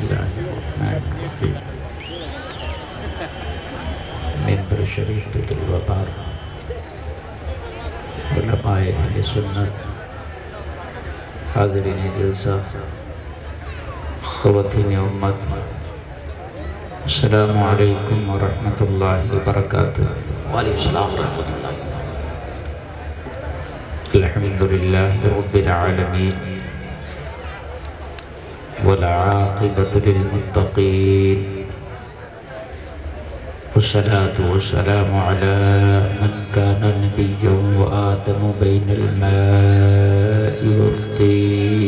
बिस्मिल्लाहिर्रहमानिर्रहीम। मिंबर शरीफ पे तिलवपार उलमाए अहले सुन्नत, हाज़रीन जलसा, ख़वातीन उम्मत, अस्सलामु अलैकुम व रहमतुल्लाहि व बरकातुहू। वालेकुम सलाम व रहमतुल्लाह। अल्हम्दुलिल्लाहि रब्बिल आलमीन वल आक़िबतु लिल मुत्तक़ीन वस्सलातु वस्सलामु अला मन काना नबिय्यन व आदमु बैनल माइ वत्तीन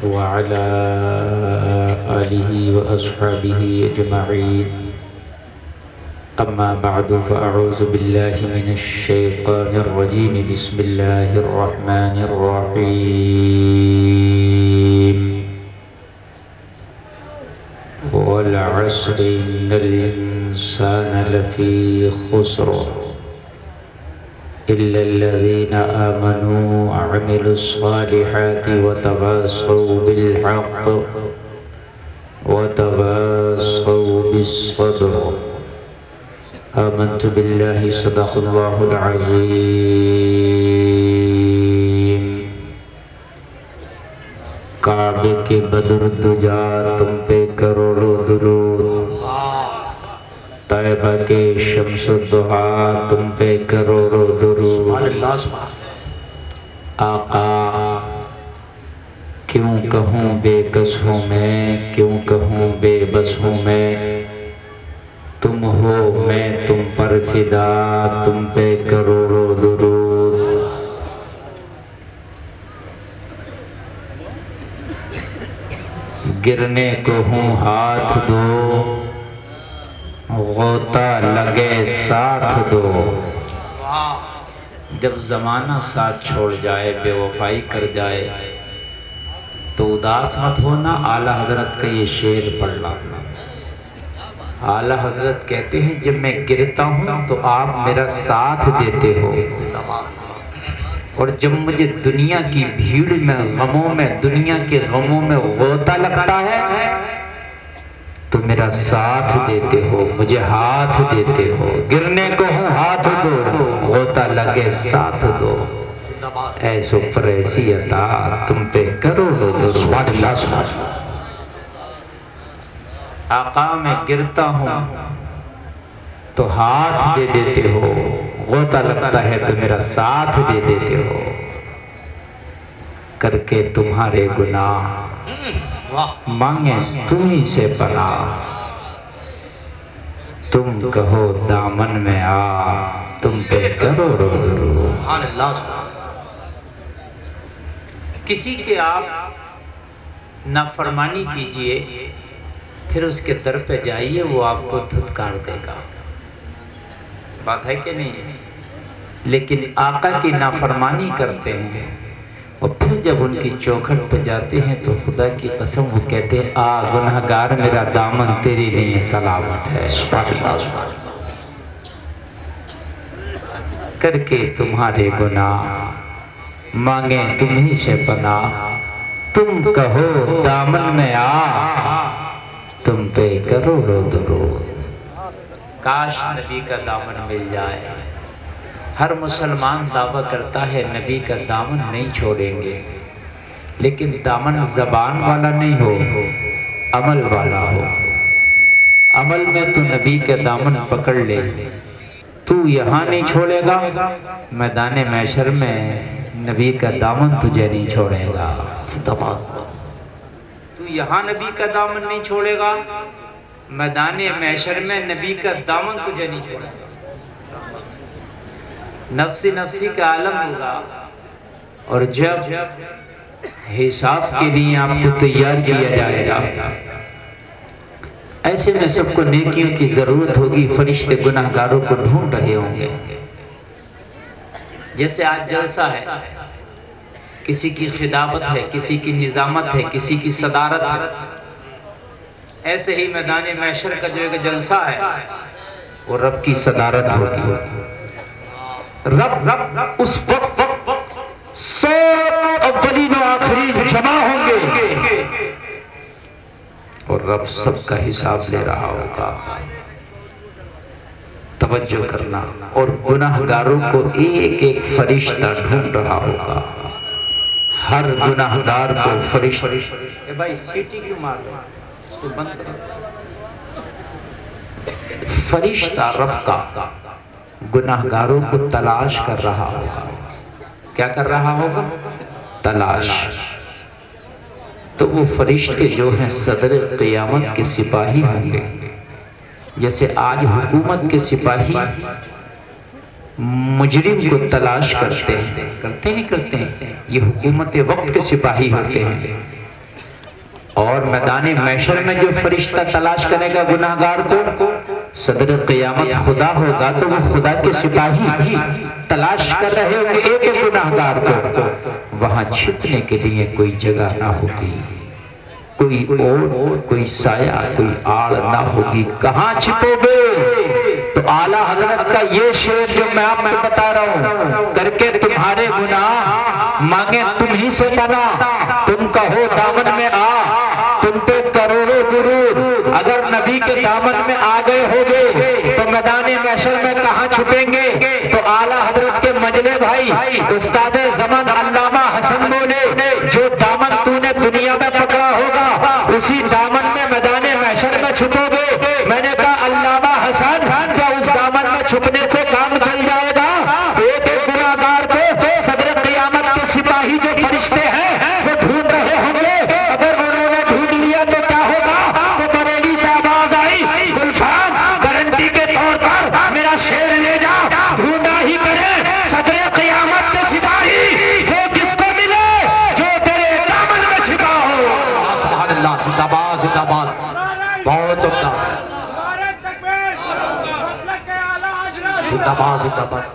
व अला आलिहि व अस्हाबिहि अजमईन। अम्मा बअदु फ़अऊज़ु बिल्लाहि मिनश शैतानिर रजीम। बिस्मिल्लाहिर रहमानिर रहीम। वल अस्रि इन्नल इंसाना लफ़ी ख़ुस्र इल्लल्लज़ीना आमनू व अमिलुस्सालिहाति व तवास्सौ बिल हक़्क़ व तवास्सौ बिस्सब्र। आमन्तु बिल्लाहि सदक़ल्लाहुल अज़ीम। काबे के बद्र दुजा तुम पे करोड़ों दुरूद, तैबा के शम्सुद्दुहा तुम पे करोड़ों दुरूद। आका क्यों कहूँ बेकस हूँ मैं, क्यों कहूँ बेबस हूँ मैं, तुम हो मैं तुम पर फिदा, तुम पे करोड़ों दुरूद। गिरने को हूँ हाथ दो, गोता लगे साथ दो। जब जमाना साथ छोड़ जाए, बेवफाई कर जाए, तो उदास मत होना। आला हजरत का ये शेर पढ़ना। आला हजरत कहते हैं जब मैं गिरता हूँ तो आप मेरा साथ देते हो, और जब मुझे दुनिया की भीड़ में, गमों में, दुनिया के गमों में गोता लगता है तो मेरा साथ देते हो, मुझे हाथ देते हो। गिरने को हूँ हाथ दो, गोता लगे साथ दो। ऐसो पर ऐसी अता तुम पे करोड़ों दुरूद। आका मैं गिरता हूँ तो हाथ दे देते हो, गोता लगता है तो मेरा साथ दे देते हो। करके तुम्हारे गुनाह मांगे तुम ही से पनाह, तुम कहो दामन में आ, तुम पे करोड़ों दुरूद। किसी के आप नाफरमानी कीजिए, फिर उसके दर पे जाइए, वो आपको धुतकार देगा। बात है कि नहीं? लेकिन आका की नाफरमानी करते हैं और फिर जब उनकी चौखट पे जाते हैं तो खुदा की कसम वो कहते हैं आ गुनहगार मेरा दामन तेरे लिए सलामत है। करके तुम्हारे गुनाह मांगे तुम ही से पनाह, तुम कहो दामन में आ, तुम पे करोड़ों दुरूद। काश नबी का दामन मिल जाए। हर मुसलमान दावा करता है नबी का दामन नहीं छोड़ेंगे, लेकिन दामन जबान वाला नहीं हो, अमल वाला हो। अमल में तू नबी का दामन पकड़ ले, तू यहाँ नहीं छोड़ेगा, मैदान महशर में नबी का दामन तुझे नहीं छोड़ेगा। तू यहाँ नबी का दामन नहीं छोड़ेगा, मैदान महशर में नबी का दामन तुझे नहीं छोड़ेगा। नफ्सी नफ्सी का आलम होगा, और जब हिसाब के लिए आपको तैयार किया जाएगा, ऐसे में सबको नेकियों की जरूरत होगी। फरिश्ते गुनाहगारों को ढूंढ रहे होंगे। जैसे आज जलसा है, किसी की खिदामत है, किसी की निजामत है, किसी की सदारत है, ऐसे ही मैदान महशर का जो एक जलसा है वो रब की सदारत होगी। रब उस वक्त सब अव्वलीन और आखिरीन जमा होंगे और रब सबका हिसाब ले रहा होगा। तवज्जो करना। और गुनाहगारों को एक एक फरिश्ता ढूंढ रहा होगा। हर गुनाहगार को फरिश्ता। भाई सीटी क्यों मार रहे हो? इसको बंद करो। फरिश्ता रब का गुनाहगारों को तलाश कर रहा होगा। क्या कर रहा होगा? तलाश। तो वो फरिश्ते जो हैं सदर क़यामत के सिपाही होंगे। जैसे आज हुकूमत के सिपाही मुजरिम को तलाश करते हैं, करते नहीं करते हैं, ये हुकूमत वक्त के सिपाही होते हैं। और मैदान महशर में जो फरिश्ता तलाश करेगा गुनाहगार को, सदर क़यामत खुदा होगा, तो वो खुदा के सिपाही तलाश कर रहे होंगे एक एक गुनाहगार को। वहां छिपने के लिए कोई जगह ना होगी, कोई और कोई साया, कोई आड़ ना होगी। कहां छिपोगे? तो आला हजरत का ये शेर जो मैं आपको बता रहा हूं, करके तुम्हारे गुनाह मांगे तुम ही से बना, तुम कहो दामन में आ, तुम पे करोड़ों दुरूद। अगर नबी के दामन में आ गए होगे तो मैदान महशर में कहां छुपेंगे? तो आला हजरत के मजले भाई उस्ताद ज़मान अल्लामा हसन बोले, जो दामन तूने दुनिया में पकड़ा होगा उसी दामन में मैदान महशर में छुपोगे। मैंने कहा अल्लामा हसन, क्या उस दामन में छुपने से काम चल जाएगा? एक एक गुनाहगार को सदर क़यामत के सिपाही जो फरिश्ते हैं वो ढूंढ रहे होंगे। अगर उन्होंने ढूंढ लिया तो क्या होगा? तो बरेली से आवाज आई, गुलफाम गारंटी के तौर पर मेरा शेर ले जा, ढूंढा ही करे सदर क़यामत के सिपाही वो किसको मिले जो तेरे दामन में छिपा हो। सुभान अल्लाह, जिंदाबाद जिंदाबाद, बहुत उम्दा, जिंदाबाद जिंदाबाद।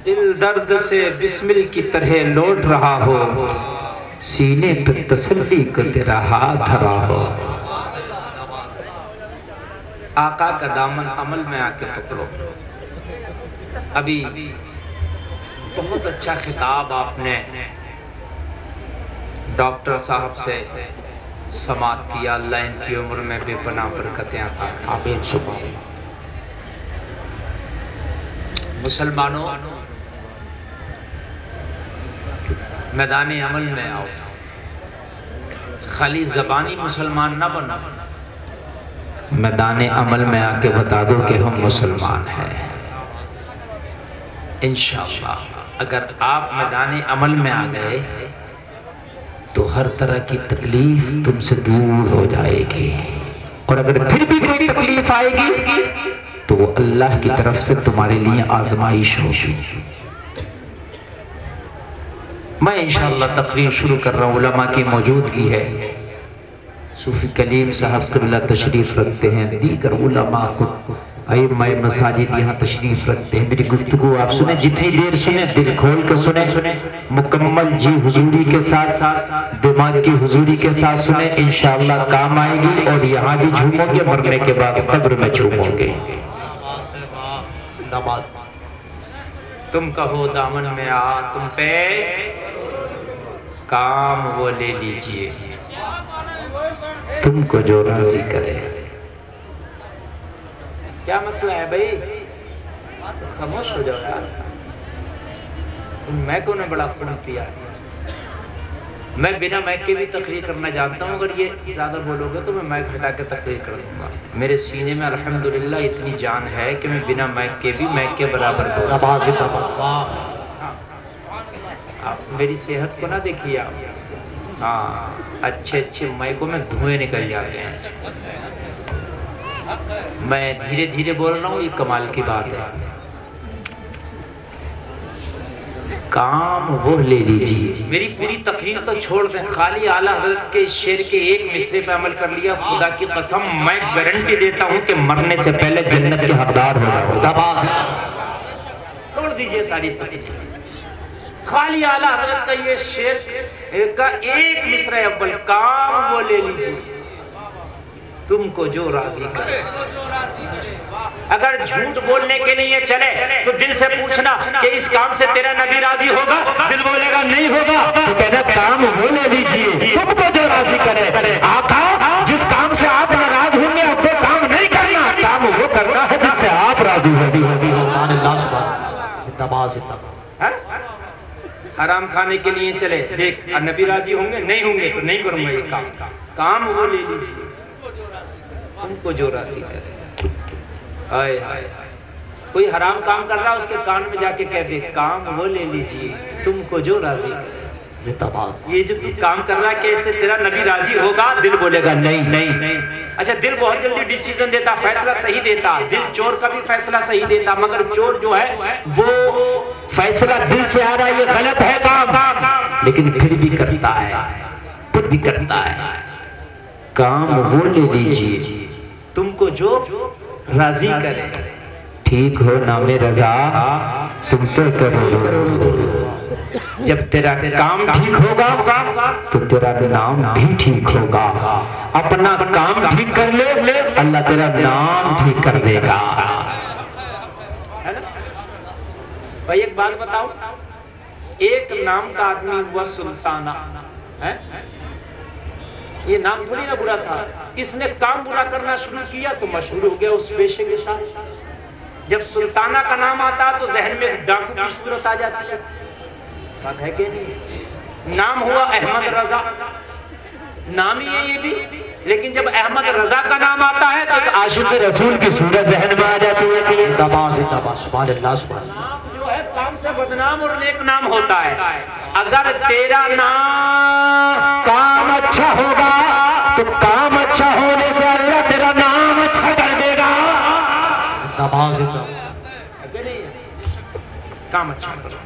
दिल दर्द से बिस्मिल की तरह लौट रहा हो, सीने पे तसल्ली को तेरा हाथ धरा हो। आका का दामन अमल में आके पकड़ो। अभी बहुत अच्छा खिताब आपने डॉक्टर साहब से समात किया। अल्लाह इनकी उम्र में बेपनाह बरकतें अता करे। आमीन सुभान। मुसलमानों, मैदान अमल में आओ, खाली जबानी मुसलमान ना बनो, मैदान अमल में आके बता दो कि हम मुसलमान हैं। इंशाअल्लाह अगर आप मैदान अमल में आ गए तो हर तरह की तकलीफ तुमसे दूर हो जाएगी। और अगर फिर भी कोई तकलीफ आएगी तो वो अल्लाह की तरफ से तुम्हारे लिए आजमाइश होगी। मैं इंशाअल्लाह तकरीर शुरू कर रहा हूँ। उलमा की मौजूदगी है। सूफी कलीम साहब क़िबला तशरीफ रखते हैं, दीगर उलमा अइम्माए मसाजिद यहाँ तशरीफ रखते हैं। मेरी गुफ्तगू आप सुने, जितनी देर सुने दिल खोल कर सुने, मुकम्मल जी हुजूरी के साथ, दिमाग की हुजूरी के साथ सुने, इंशाअल्लाह काम आएगी। और यहाँ भी झूमोगे, मरने के बाद कब्र में झूमोगे। तुम कहो दामन में आ, तुम पे काम वो ले लीजिए, तुमको जो राजी करे। क्या मसला है भाई? खामोश हो जाओ यार। मैकों ने बड़ा खून पिया। मैं बिना मैक के भी तकरीर करना जानता हूँ। अगर ये ज्यादा बोलोगे तो मैं मैक हटा के तकरीर कर दूंगा। मेरे सीने में अल्हम्दुलिल्लाह इतनी जान है कि मैं बिना मैक के भी मैक के बराबर बोलूंगा। आप मेरी सेहत को ना देखिए आप। हाँ, अच्छे अच्छे माइकों में धुएं निकल जाते हैं। मैं धीरे धीरे बोल रहा हूँ, ये कमाल की बात है। काम वो ले लीजिए। मेरी पूरी तकरीर तो छोड़ दें, खाली आला हजरत के शेर के एक मिसरे पे अमल कर लिया, खुदा की कसम मैं गारंटी देता हूँ कि मरने से पहले जन्नत के हकदार हो जाओगे। छोड़ दीजिए सारी तकरीर, खाली आला हजरत का ये शेर का एक मिसरा अव्वल, काम वो ले लीजिए। तुमको जो राजी करे। अगर झूठ बोलने के लिए चले तो दिल से पूछना कि इस काम से तेरा नबी राजी होगा, दिल बोलेगा नहीं होगा तो कहना काम वो ले लीजिए, तुमको जो राजी करे। आका जिस काम से आप नाराज होंगे अब वो काम नहीं करना, काम वो करना है जिससे आप राजी होगी। हराम खाने के लिए चले, देख नबी राजी होंगे नहीं होंगे तो नहीं करूंगा ये काम, काम वो ले लीजिए, तुमको जो राजी करे। हाय हाय, कोई हराम काम कर रहा है उसके कान में जाके कह दे काम वो ले लीजिए, तुमको जो राजी करे। ये जो तू काम कर रहा है कैसे तेरा नबी राजी होगा, दिल बोलेगा नहीं नहीं नहीं। अच्छा दिल बहुत जल्दी डिसीजन देता, फैसला सही देता, दिल चोर का भी फैसला सही देता, मगर चोर जो है वो फैसला दिल से आ रहा है ये गलत है काम, लेकिन फिर भी करता है, फिर भी करता है। काम वो ले लीजिए, तुमको जो राजी करे। ठीक हो नामे रजा तुम तो करो, जब तेरा काम ठीक होगा तो तेरा नाम भी ठीक होगा। अपना काम ठीक कर ले, अल्लाह तेरा नाम ठीक कर देगा। है ना भाई? एक बात बताओ, एक नाम का आदमी हुआ सुल्ताना है, ये नाम थोड़ी ना बुरा था, इसने काम बुरा करना शुरू किया तो मशहूर हो गया उस पेशे के साथ। जब सुल्ताना का नाम आता तो जहन में डाकू की सूरत आ जाती है, बात है कि नहीं? नाम हुआ अहमद रजा, नाम ही है ये भी, लेकिन जब अहमद रजा का नाम आता है तो आशिक़ रसूल की सूरत जहन में आ जाती है। नाम जो है काम से बदनाम और नेक नाम होता है। अगर तेरा नाम काम अच्छा होगा तो काम अच्छा होने से अल्लाह तेरा नाम अच्छा कर देगा। काम अच्छा करो।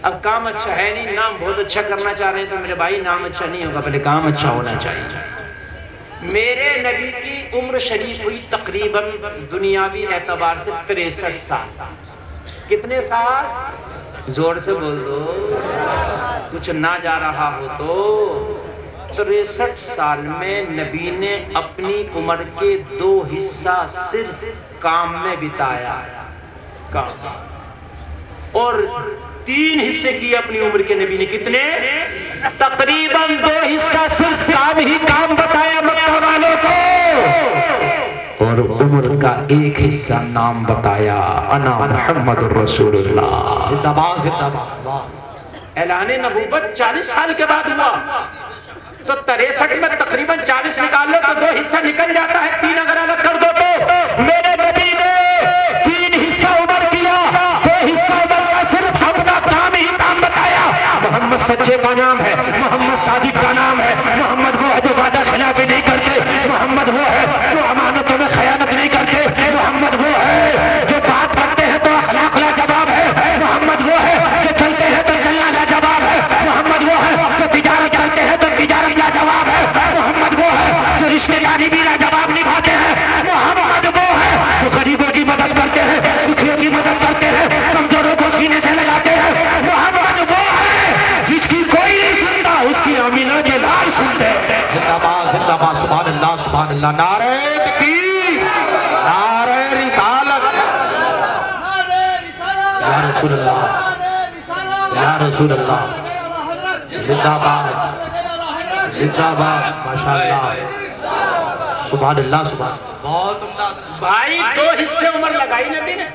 अब काम अच्छा है नहीं, नाम बहुत अच्छा करना चाह रहे हैं तो मेरे भाई नाम अच्छा नहीं होगा, पहले काम अच्छा होना चाहिए। मेरे नबी की उम्र शरीफ हुई तकरीबन दुनियावी एतबार से 63 साल। कितने साल? जोर से बोल दो, कुछ ना जा रहा हो तो। 63 साल में नबी ने अपनी उम्र के 2 हिस्सा सिर्फ काम में बिताया, काम, और 3 हिस्से की अपनी उम्र के नबी ने। कितने? तकरीबन 2 हिस्सा सिर्फ काम ही काम बताया मक्का वालों को, और उम्र का 1 हिस्सा नाम बताया, अना मुहम्मद रसूलुल्लाह। जिंदाबाद जिंदाबाद। ऐलान नबूवत 40 साल के बाद हुआ तो 63 में तकरीबन 40 निकाल लो तो 2 हिस्सा निकल जाता है, 3 अगर अलग कर दो तो मेरे नबी ने 3 हिस्सा उम्र किया, 2 हिस्सा उम्र का सिर्फ अपना काम ही काम बताया। मोहम्मद सच्चे का नाम है, मोहम्मद सादिक का नाम है, मोहम्मद वो है जो वादा खिलाफी नहीं करते, मोहम्मद वो है जो अमानतों में खयानत नहीं करते, मोहम्मद वो है जो बात करते हैं तो अखलाक लाजवाब है, मोहम्मद वो है जो चलते हैं तो चलना लाजवाब है, मोहम्मद वो है जो तिजारत करते हैं तो तिजारत लाजवाब है, मोहम्मद वो है जो रिश्तेदारी भी लाजवाब निभाते हैं, मोहम्मद वो है जो गरीबों की मदद करते हैं, दुखियों की मदद करते हैं, कमजोरों को सीने से लगाते हैं, मोहम्मद वो है जिसकी कोई नहीं सुनता उसकी आमीना के लाल सुनते हैं। जिंदाबाद जिंदाबाद, सुभान अल्लाह सुभान अल्लाह, नारे तकबीर, नारे रिसालत, या रसूल अल्लाह, या रसूल अल्लाह, जिंदाबाद जिंदाबाद, माशाअल्लाह, सुभान अल्लाह सुभान। बहुत उम्दा भाई, 2 हिस्से उम्र लगाई नबी ने,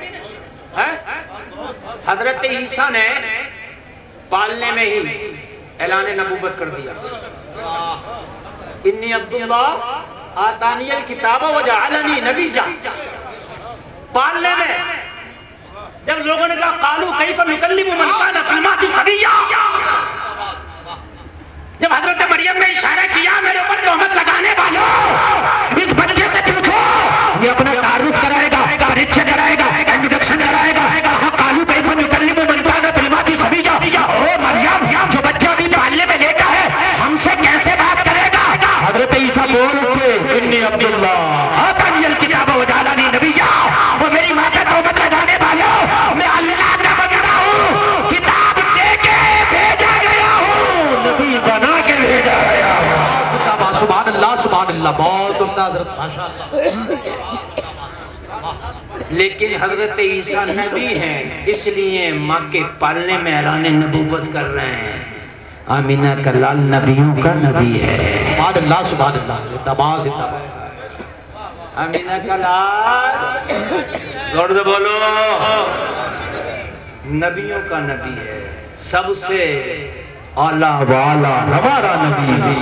हजरत ईसा ने पालने में ही ऐलान नबूवत कर दिया, इन्नी अब्दुल्लाह आतानियल किताब व जअलनी नबिय्या। पालने में जब लोगों ने कहा कालू कैफ नुकल्लिमु मन कान फिल महदी सबिय्या, जब हजरत मरियम ने इशारा किया मेरे ऊपर तोहमत लगाने वालों, इस बच्चे से पूछो, ये अपना तारुफ कराएगा, परिचय कराएगा, इंट्रोडक्शन कराएगा, कालू कैफ नुकल्लिमु मन कान फिल महदी सबिय्या। ओ मरियम, जो बच्चा भी पालने में लेटा है हमसे कैसे बात करेगा? हजरत ईसा बोल उठे, इन्नी अब्दुल्लाह आतानियल किताब व जअलनी नबिय्या। वो मेरी मां पे तोहमत लगाने वालों, मैं अल्लाह का बंदा हूं, किताब देके भेजा गया हूं, नबी बना के भेजा गया हूं। सुभान अल्लाह सुभान अल्लाह, बहुत उम्दा आला हजरत माशाअल्लाह। लेकिन हजरत ईसा नबी हैं, इसलिए माँ के पालने में ऐलान नबूवत कर रहे हैं। आमीना का लाल नबियों का नबी है। सुभान अल्लाह सुभान अल्लाह। जिंदाबाद जिंदाबाद। आमीना का लाल, जोर से बोलो, नबियों का नबी है। सबसे आला वाला हमारा नबी भी,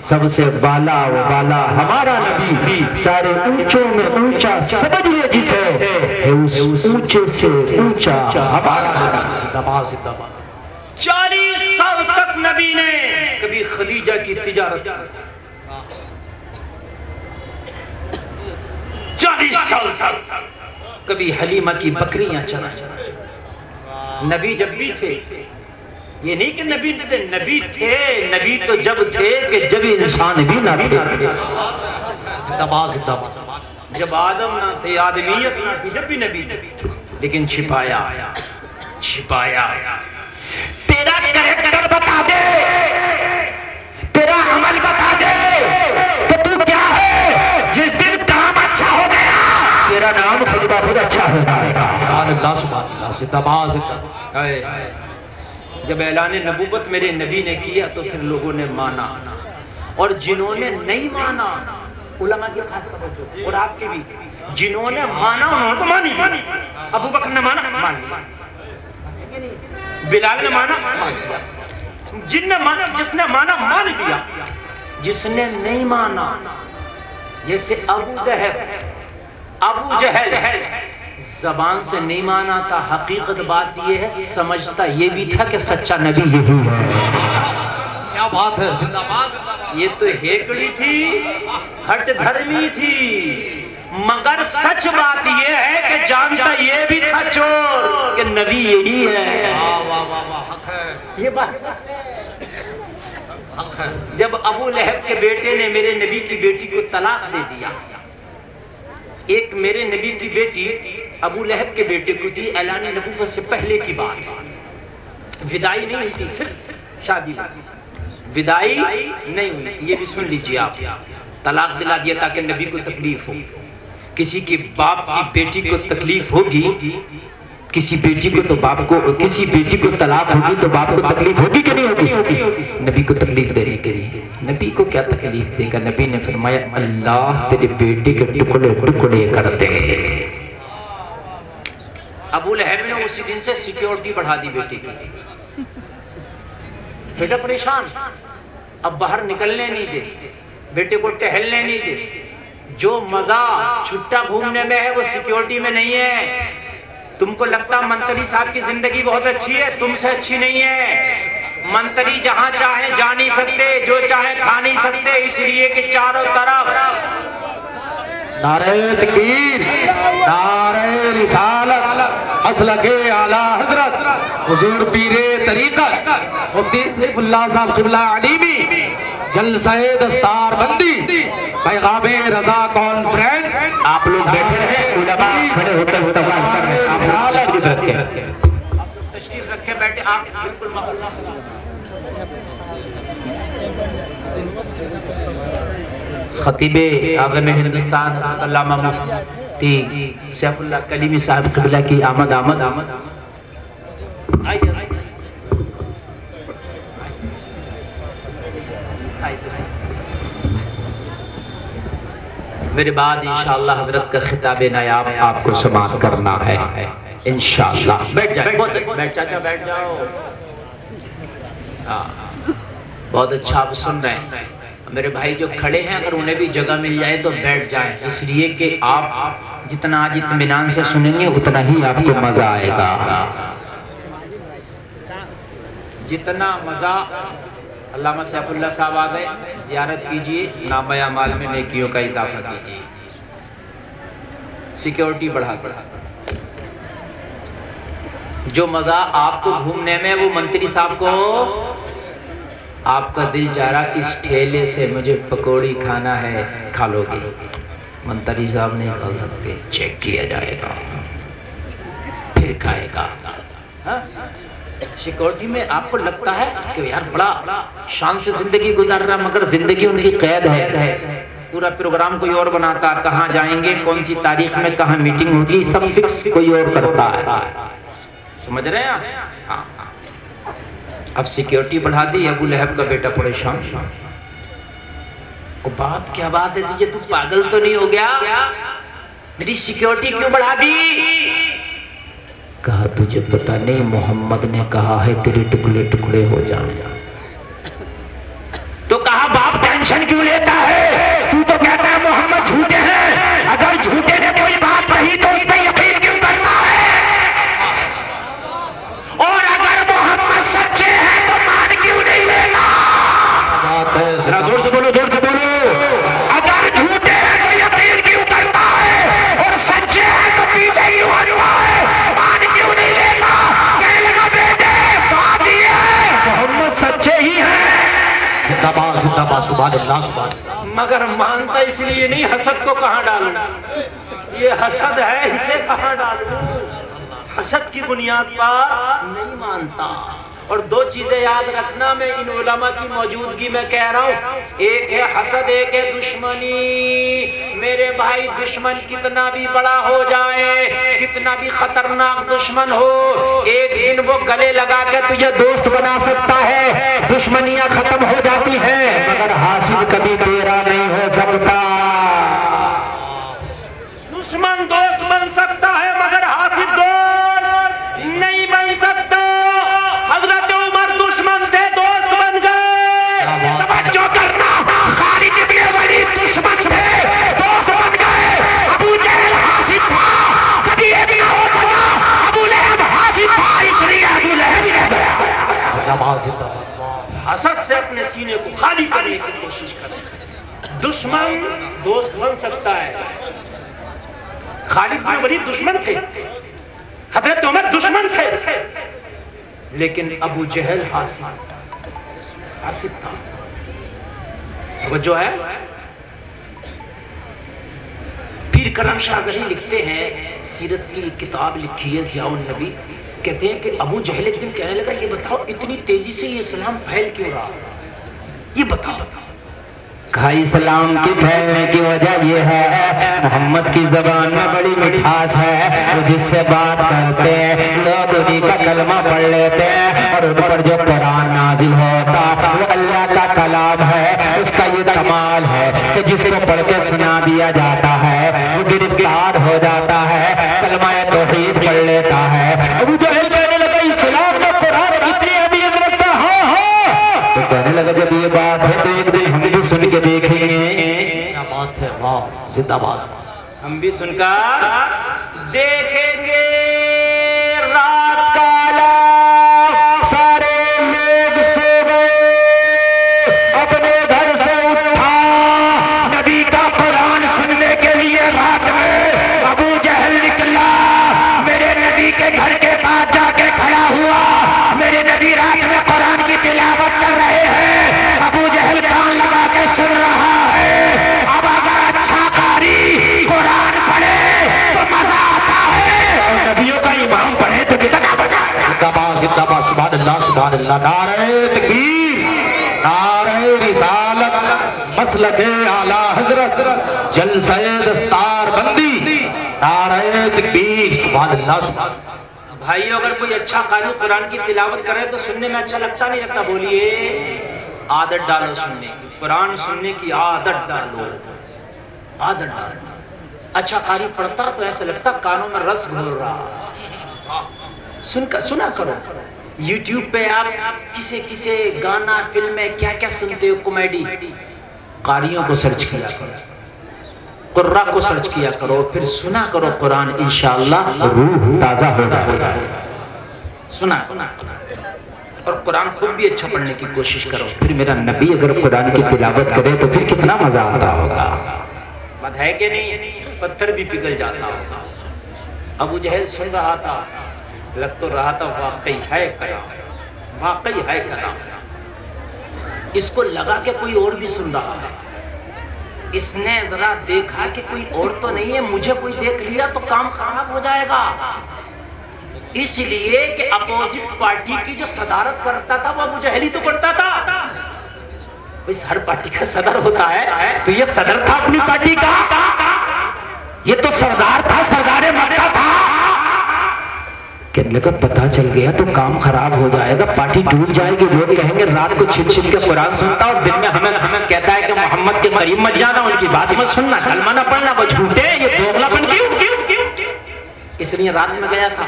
सबसे बाला व बाला हमारा नबी भी, सारे ऊंचों में ऊंचा समझिए जिसे है उस ऊंचे से ऊंचा हमारा नबी। जिंदाबाद जिंदाबाद। 40 साल तक नबी ने कभी खदीजा की तिजारत, 40 साल तक कभी हलीमा की बकरियां चलाई। नबी जब भी थे, ये नहीं कि नबी थे, नबी थे। नबी तो जब थे कि जब इंसान भी ना थे। जिंदाबाद जिंदाबाद। जब आदम ना थे, आदमियत ना थी, जब भी नबी थे। लेकिन छिपाया छिपाया। तेरा कैरेक्टर बता दे, तेरा अमल बता दे तो तू क्या है। जिस दिन काम अच्छा हो गया, तेरा नाम खुद ब खुद अच्छा हो जाएगा। सुभान अल्लाह सुभान अल्लाह। जिंदाबाद जिंदाबाद। जब ऐलान नबूवत मेरे नबी ने किया तो फिर लोगों ने माना, और जिन्होंने नहीं माना, उलमा की खास तवज्जो, और आपकी भी, जिन्होंने माना उन्होंने तो मानी। अबू बकर ने माना, मान लिया। बिलाल ने माना, जिसने माना, जिसने माना मान लिया। जिसने नहीं माना, जैसे अबू जहल जबान से नहीं माना था, हकीकत बात यह है समझता ये भी था कि सच्चा नबी यही है। क्या बात है। जिंदाबाद जिंदाबाद। ये तो हेकड़ी थी, हट धर्मी थी, मगर सच बात यह है कि जानता ये भी था चोर कि नबी यही है। वाह वाह वाह वाह। हक है, ये बात सच है। हक है। जब अबू लहब के बेटे ने मेरे नबी की बेटी को तलाक दे दिया, एक मेरे नबी की बेटी अबू लहब के बेटे को दी, ऐलान नबूवत से पहले की बात है। विदाई नहीं हुई थी, सिर्फ शादी हुई, विदाई नहीं हुई थी। ये भी सुन लीजिए आप, तलाक दिला दिया ताकि नबी को तकलीफ हो। किसी के बाप की बेटी को तकलीफ होगी, किसी बेटी को तो बाप को, किसी बेटी को तलाक होगी तो बाप को तकलीफ होगी कि नहीं होगी। नबी को तकलीफ देने के लिए, नबी को क्या तकलीफ देगा। नबी ने फरमाया अल्लाह तेरे बेटे के टुकड़े टुकड़े कर दे। अबू लहब ने उसी दिन से सिक्योरिटी बढ़ा दी बेटे की। बेटा परेशान, अब बाहर निकलने नहीं दे, बेटे को टहलने नहीं दे। जो मजा छुट्टा घूमने में है वो सिक्योरिटी में नहीं है। तुमको लगता मंत्री साहब की जिंदगी बहुत अच्छी है, तुमसे अच्छी नहीं है। मंत्री जहां चाहे जा नहीं सकते, जो चाहे खा नहीं सकते, इसलिए कि चारों तरफ नारे तकबीर, नारे रिसालत, मसलके आला हजरत हुजूर पीरे तरीकत मुफ्ती सैफुल्लाह साहब क़िबला अलीमी, जलसाए दस्तारबंदी, पैगामे रजा कॉन्फ्रेंस। आप लोग बैठे रहे, उलमा खड़े होकर इस्तग़फ़ार कर रहे हैं। तशरीफ रखे बैठे आप, बिल्कुल माहौल। खतीबे आज़म हिंदुस्तान अल्लामा मुफ्ती सैफुल्लाह कलीमी साहब क़िबला की आमद आमद आमद। मेरे बाद इंशाअल्लाह हजरत का खिताब नायाब आपको समाअत करना है इंशाअल्लाह। बैठ जाओ, बैठ चाचा, बैठ जाओ। बहुत अच्छा आप सुन रहे हैं। मेरे भाई जो खड़े हैं अगर उन्हें भी जगह मिल जाए तो बैठ जाएं, इसलिए कि आप जितना आज इत्मीनान से सुनेंगे उतना ही आपको मजा आएगा। जितना मजा। अल्लामा सैफुल्लाह साहब आ गए, ज़ियारत कीजिए, नामा अमाल में नेकियों का इजाफा कीजिए, सिक्योरिटी बढ़ा बढ़ा। जो मजा आपको घूमने में वो मंत्री साहब को, आपका दिल चाह रहा इस ठेले से मुझे पकौड़ी खाना है, खा लोगे। मंत्री साहब नहीं खा सकते, चेक किया जाएगा फिर खाएगा। सिक्योरिटी में आपको लगता है कि यार बड़ा शान से जिंदगी गुजार रहा, मगर जिंदगी उनकी कैद है। पूरा प्रोग्राम कोई और बनाता, कहाँ जाएंगे, कौन सी तारीख में कहाँ मीटिंग होगी, सब फिक्स कोई और करता है। समझ रहे हैं आप? हाँ। अब सिक्योरिटी बढ़ा दी, अबू लहब का बेटा परेशान। ओ बाप, क्या बात है तुझे, तू पागल तो नहीं हो गया? मेरी सिक्योरिटी क्यों बढ़ा दी? कहा तुझे पता नहीं, मोहम्मद ने कहा है तेरे टुकड़े टुकड़े हो जाए। तो कहा बाप टेंशन क्यों लेता है, तू तो कहता है मोहम्मद झूठे हैं, अगर झूठे ने कोई बात कही तो उस पर यकीन क्यों करना है, और अगर मोहम्मद सच्चे हैं तो मान क्यों नहीं लेगा? जरा जोर से बोलो, जोर से बोलो। अगर झूठे हैं तो यकीन क्यों करता है, और सच्चे हैं तो पीछे क्यों हटता है, मान क्यों नहीं लेगा? कहने लगा बेटे बात ये है, मोहम्मद सच्चे ही हैं। जिंदाबाद जिंदाबाद, सुभान अल्लाह सुभान अल्लाह। मगर मानता इसलिए नहीं, हसद को कहां डालूं? ये हसद है, इसे कहां डालूं? हसद की बुनियाद पर नहीं मानता। और दो चीजें याद रखना, मैं इन उलमा की मौजूदगी में कह रहा हूं, एक है हसद, एक है दुश्मनी। मेरे भाई, दुश्मन कितना भी बड़ा हो जाए, कितना भी खतरनाक दुश्मन हो, एक दिन वो गले लगा के तुझे दोस्त बना सकता है, दुश्मनियां खत्म हो जाती हैं, मगर हासिद कभी तेरा नहीं हो सकता। दुश्मन दोस्त बन सकता है मगर हासिद दोस्त नहीं बन सकता। हजरत उमर दुश्मन थे, दोस्त बन गए। तवज्जो करना, खालिद इब्न वलीद दुश्मन थे, दोस्त बन गए। अबू जहल हासिद था, कभी ये भी हो सका। अबू लहब हासिद था, इसलिए अबू लहब रह गया। जिंदाबाद जिंदाबाद। हसद से अपने सीने को खाली करने की कोशिश करें। दुश्मन दोस्त बन सकता है। खालिद बिन वलीद दुश्मन थे, हजरत उमर दुश्मन थे, लेकिन अबू जहल हासिद था। वो जो है पीर करम शाह अली लिखते हैं, सीरत की किताब लिखी है ज़ियाउन नबी, कहते हैं कि अबू जहल एक दिन कहने लगा, ये बताओ इतनी तेजी से ये इस्लाम फैल क्यों रहा, ये बताओ। कहा इस्लाम की फैलने की वजह ये है, मोहम्मद की जबान में बड़ी मिठास है, वो जिससे बात करते हैं लोग उन्हीं का कलमा पढ़ लेते हैं, और उन पर जो कुरान नाजिल होता वो अल्लाह का कलाम है। उसका ये कमाल है कि जिसको पढ़ के सुना दिया जाता है वो गिरफ्तार हो जाता है, कलमा तौहीद पढ़ लेता है। अबू जहल कहने लगा इस्लाम में कुरान इतनी अहमियत रखता है। हाँ, तो कहने लगा जब ये बात है तो एक दिन हम भी सुन के देखेंगे। क्या बात है, वाह जिंदाबाद। हम भी सुनकर देखेंगे। रात काला सारे लोग सो गए, अपने घर से उठा नबी का कुरान सुनने के लिए रात में अबू जहल निकला। मेरे नबी के घर के पास जाके खड़ा हुआ, मेरे नबी रात में कुरान की तिलावत कर रहे हैं, अबू जहल कान लगा के सुन रहा है। अब अगर अच्छा कारी कुरान पढ़े तो मजा आता है, और नबियों का इमाम पढ़े तो कितना मजा आता है। जिंदाबाद जिंदाबाद, सुभान अल्लाह सुभान अल्लाह। नारे तकबीर, नारे रिसालत, मसलके आला हजरत, जलसे दस्तार बंदी, नारे तकबीर, सुभान अल्लाह सुभान अल्लाह। भाइयों, अगर कोई अच्छा कारी कुरान की तिलावत करे तो सुनने में अच्छा लगता नहीं लगता? बोलिए। आदत डालो सुनने की, कुरान सुनने की आदत डालो, आदत डालो। अच्छा कारी पढ़ता तो ऐसा लगता कानों में रस घोल रहा। सुना करो। YouTube पे आप किसे गाना, फिल्में, क्या क्या सुनते हो, कॉमेडी, कारियों को सर्च किया करो, कुर्रा को सर्च किया करो, फिर सुना करो कुरान, इंशाअल्लाह रूह ताजा होगा। सुना और कुरान खुद भी अच्छा पढ़ने की कोशिश करो। फिर मेरा नबी अगर कुरान की तिलावत करे तो फिर कितना मजा आता होगा। बात है कि नहीं? पत्थर भी पिघल जाता होगा। अबू जहल सुन रहा था, लग तो रहा था वाकई है कलाम, वाकई है कलाम। इसको लगा कि कोई और भी सुन रहा है। इसने जरा देखा कि कोई और तो नहीं है, मुझे कोई देख लिया तो काम खराब हो जाएगा, इसलिए कि अपोजिट पार्टी की जो सदारत करता था वो अबू जहल ही तो करता था। इस हर पार्टी का सदर होता है, तो ये सदर था अपनी पार्टी का, ये तो सरदार था, सरदार मक्का था। कहने लगा पता चल गया तो काम खराब हो जाएगा, पार्टी टूट जाएगी। लोग कहेंगे रात को छिप छिप के कुरान सुनता और दिन में हमें कहता है कि मोहम्मद के करीब मत जाना, उनकी बात मत सुनना, कलमा ना पढ़ना, वो झूठे, ये दोगलापन क्यों? इसलिए रात में गया था।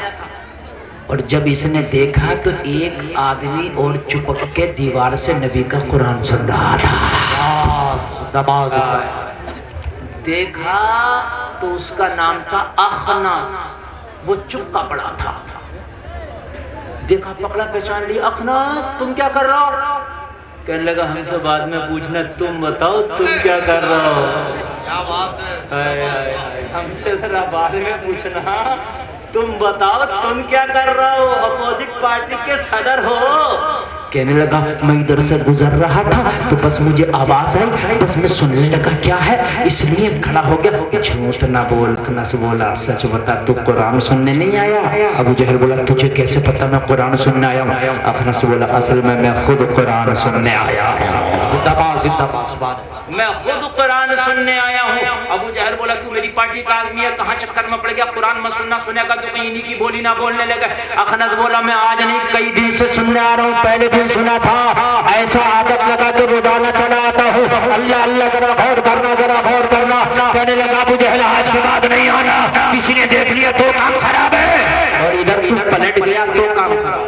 और जब इसने देखा तो एक आदमी और चुपक के दीवार से नबी का कुरान सुन रहा था। देखा तो उसका नाम था अखनास, वो चुपका पड़ा था। देखा, पकड़ा, पहचान लिया, अखनास तुम क्या कर रहे हो? कहने लगा हमसे बाद में पूछना, तुम बताओ तुम क्या कर रहे हो? क्या बात है, हमसे जरा बाद में पूछना, तुम बताओ तुम क्या कर रहे हो? अपोजिट पार्टी के सदर हो। कहने लगा मैं इधर से गुजर रहा था तो बस मुझे आवाज आई, बस मैं सुनने लगा क्या है, इसलिए खड़ा हो गया। झूठ ना बोल, अखनस बोला, सच बता तू कुरान सुनने नहीं आया? अबू जहल बोला तुझे कैसे पता मैं कुरान सुनने आया हूँ? अखनस बोला असल में मैं खुद कुरान सुनने आया हूँ। जिंदाबाद जिंदाबाद, मैं खुद कुरान सुनने आया हूँ। अबू जहल बोला तू मेरी पार्टी का आदमी है, कहाँ चक्कर में पड़ गया? कुरान मत सुनना, सुनेगा तो कहीं इन्हीं की बोली ना बोलने लगे। अखनस बोला मैं आज नहीं कई दिन से सुनने आ रहा हूँ, पहले दिन सुना था, ऐसा आदत लगा के रोजाना चला आता हूँ। अल्लाह अल्लाह जरा गौर करना, जरा गौर करना। कहने लगा अबू जहल आज के बाद नहीं आना, किसी ने देख लिया तो काम खराब है। और इधर तू पलट गया तो काम खराब।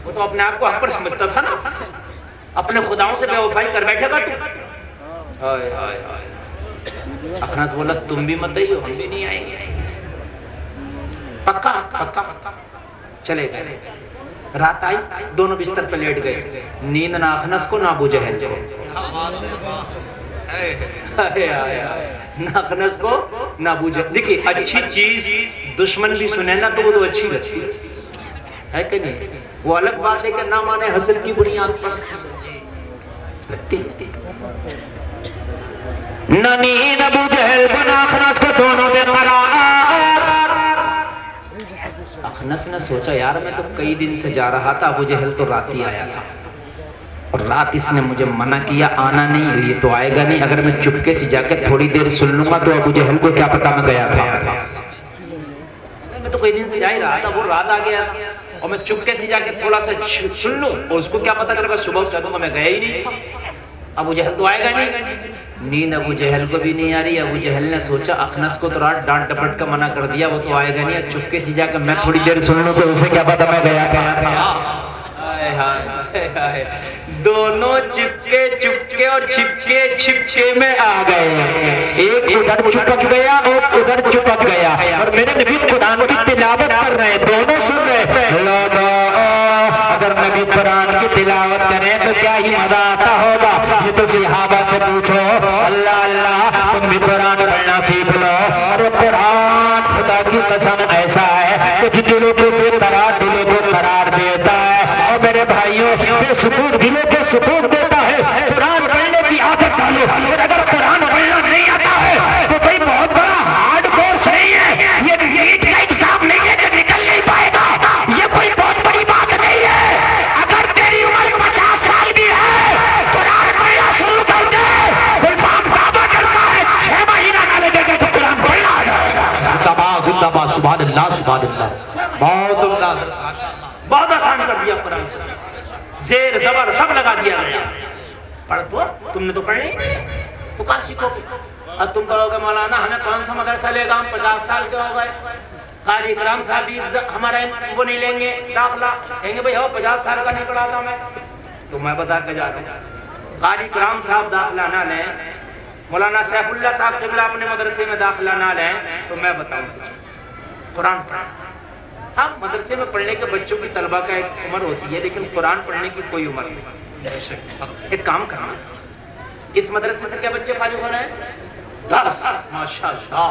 वो तो अपने आप को हक पर समझता था ना, अपने खुदाओं से बेवफाई कर बैठेगा तू। हाय हाय हाय। अखनस बोला तुम भी मत आइयो, हम भी नहीं आएंगे। पक्का पक्का पक्का। चले गए। रात आई, दोनों बिस्तर पर लेट गए। नींद ना अखनस को ना अबू जहल को। ना अखनस को ना अबू जहल। देखिए अच्छी चीज दुश्मन भी सुने ना तो वो तो अच्छी लगती है कि नहीं? वो अलग बात है कि ना माने हसन की बुनियाद पर लगती है। ना नींद अबू जहल को ना अखनस को, दोनों बेकरार। अखनस ने सोचा यार मैं तो कई दिन से जा रहा था, अबू जहल तो रात ही आया था और रात इसने मुझे मना किया आना नहीं, ये तो आएगा नहीं। अगर मैं चुपके से जाके थोड़ी देर सुन लूंगा तो अबू जहल को क्या पता मैं गया था। मैं तो कई दिन से जा ही रहा था, वो रात आ गया और मैं चुपके से जाके थोड़ा सा सुन लूं और उसको क्या पता चलेगा, सुबह कह दूंगा मैं गया ही नहीं था। अबू जहल तो आएगा नहीं। नींद अबू जहल को भी नहीं आ रही। अबू जहल ने सोचा अखनस को तो रात डांट डपट का मना कर दिया, वो तो आएगा नहीं, चुपके से जाकर मैं थोड़ी देर सुन लूं तो उसे क्या पता मैं गया था। दोनों चिपके चुपके और छिपके छिपके में आ गए। एक उधर चिपक गया और उधर चिपक गया और मेरे नबी कुरान की तिलावत कर रहे हैं, दोनों सुन रहे। अगर नबी कुरान की तिलावत करें तो क्या ही मजा आता होगा, ये तो सहाबा से पूछो। अल्लाह अल्लाह तुम भी कुरान पढ़ना सीख लो। अरे कुरान खुदा की कसम ऐसा है कि दिलों को बेकरार, दिलों को करार देता है। और मेरे भाइयों बेसुकून दिलों को सुकून देता है। कुरान पढ़ने की आदत डालो। और अगर कुरान पढ़ना नहीं आता है तो कोई बहुत बड़ा हार्ड कोर्स नहीं है, ये नीट का एग्जाम नहीं है कि निकल नहीं पाएगा, ये कोई बहुत बड़ी बात नहीं है। अगर तेरी उम्र 50 साल भी है, कुरान पढ़ना शुरू कर दे। गुलफाम बाबा करता है 6 महीना ना लगेगा तो कुरान पढ़ना आ जाएगा। जिंदाबाद जिंदाबाद, सुभान अल्लाह सुभान अल्लाह, बहुत उम्दा, माशाअल्लाह। बहुत आसान कर दिया कुरान, जेर जबर सब लगा दिया गया। पढ़ दो, तुमने तो पढ़ी तो कहाँ सीखोगे? अब तुम कहोगे मौलाना हमें कौन सा मदरसा लेगा, हम 50 साल के हो गए, कारी इकराम साहब भी हमारा वो नहीं लेंगे दाखला, कहेंगे भाई हो 50 साल का नहीं पढ़ाता मैं। तो मैं बता के जा रहा हूँ, कारी इकराम साहब दाखला ना लें, मौलाना सैफुल्लाह साहब किबला अपने मदरसे में दाखला ना लें, तो मैं बताऊँ तुझे कुरान पढ़। हाँ, मदरसे में पढ़ने के बच्चों की तलबा का एक उम्र होती है, लेकिन कुरान पढ़ने की कोई उम्र नहीं। एक काम करना, इस मदरसे से क्या बच्चे फारिग हो रहे हैं? 10 माशाअल्लाह,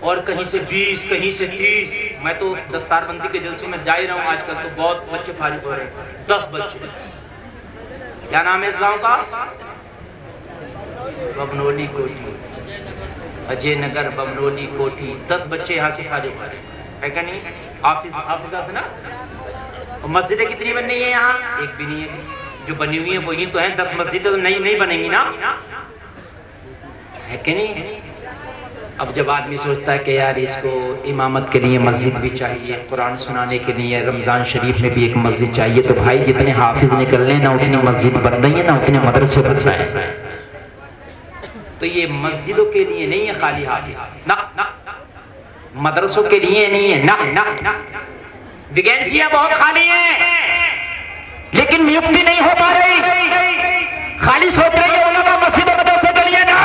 और कहीं से 20, कहीं से 30। मैं तो दस्तारबंदी के जलसे में जा ही रहा हूँ आजकल, तो बहुत बच्चे फारिग हो रहे हैं। 10 बच्चे। क्या नाम है इस गांव का? बमनोली कोठी, अजय नगर बमनोली कोठी। 10 बच्चे यहाँ से फारिग हो रहे है क्या नहीं? हाफिजा से ना। और मस्जिदें कितनी बन रही है यहाँ? एक भी नहीं है। जो बनी हुई है वही तो है, 10 मस्जिदें तो नई नहीं बनेंगी ना, है कि नहीं। अब जब आदमी सोचता है कि यार इसको इमामत के लिए मस्जिद भी चाहिए, कुरान सुनाने के लिए रमज़ान शरीफ में भी एक मस्जिद चाहिए, तो भाई जितने हाफिज निकलने ना उतनी मस्जिद बन रही है ना उतने मदरसे बन रहे हैं। तो ये मस्जिदों के लिए नहीं है खाली हाफिज, ना मदरसों के लिए नहीं है, ना वैकेंसियां बहुत खाली हैं लेकिन नियुक्ति नहीं हो पा रही। खाली सोच रही है उलमा मस्जिद मदरसे के लिए नहीं।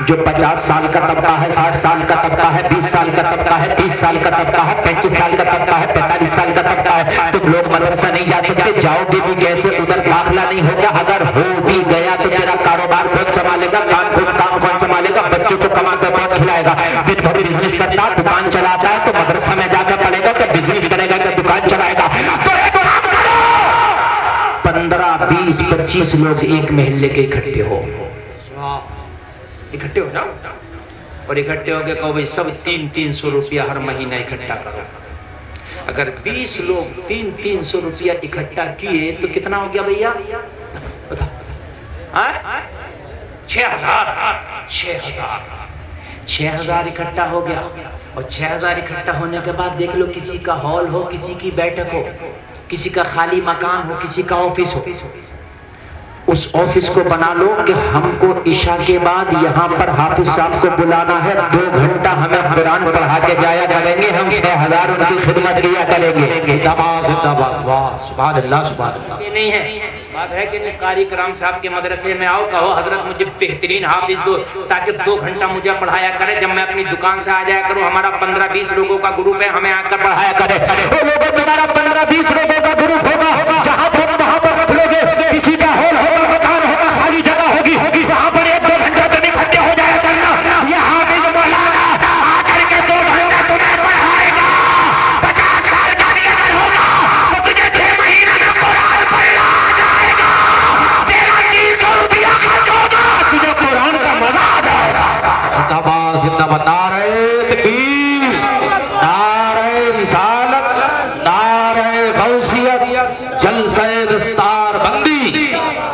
जो 50 साल का तबका है, 60 साल का तबका है, 20 साल का तबका है, 30 साल का तबका है, 35 साल का तबका है, 45 साल का तबका है, तुम लोग मदरसा नहीं जा सकते, जाओगे भी कैसे, उधर दाखिला नहीं होगा, अगर हो भी गया तो तेरा कारोबार कौन संभालेगा, काम कौन संभालेगा, बच्चों को कमाकर कौन खिलाएगा। दिन भर बिजनेस करता, दुकान चलाता है तो मदरसा में जाकर पढ़ेगा कि बिजनेस करेगा कि दुकान चलाएगा। तो एक काम करो, 15, 20, 25 लोग एक महल्ले के इकट्ठे हो जाओ और इकट्ठे होके कहो भाई सब 300-300 रुपया हर महीना इकट्ठा करो। अगर 20 लोग 300-300 रुपया इकट्ठा किए तो कितना हो गया भैया बताओ? 6,000 इकट्ठा हो गया। और 6,000 इकट्ठा होने के बाद देख लो, किसी का हॉल हो, किसी की बैठक हो, किसी का खाली मकान हो, किसी का ऑफिस हो, उस ऑफिस को बना लो कि हमको इशा के बाद यहाँ पर हाफिज साहब को बुलाना है, 2 घंटा हमें कुरान पढ़ा के जाया करेंगे, हम 6,000 उनकी खिदमत किया करेंगे। जिंदाबाद, वाह सुभान अल्लाह सुभान अल्लाह। ये नहीं है बात है कि कारी कराम साहब के मदरसे में आओ, कहो हजरत मुझे बेहतरीन हाफिज दो ताकि 2 घंटा मुझे पढ़ाया करे, जब मैं अपनी दुकान से आ जाया करूँ, हमारा 15-20 लोगों का ग्रुप है, हमें आकर पढ़ाया करे। तुम्हारा 15-20 लोगों का ग्रुप होगा, जहाँ पर वहाँ पर रख लोगे, किसी का हॉल होगा, मकान होगा, खाली जगह होगी, वहाँ पर 1-2 घंटा तो इकट्ठे हो जाया करना। ये हाफिज मौलाना आकर के 2 घंटा तुम्हें पढ़ाएगा। 50 साल का भी अगर होगा तो तुझे 6 महीने में कुरान पढ़ना आ जाएगा। तेरा 300 रुपया खर्च होगा, तुझे कुरान का मजा आ जाएगा। जिंदाबाद जिंदाबाद, नारे तकबीर, नारे रिसालत, नारे गौसियत, जलसे दस्तार बंदी,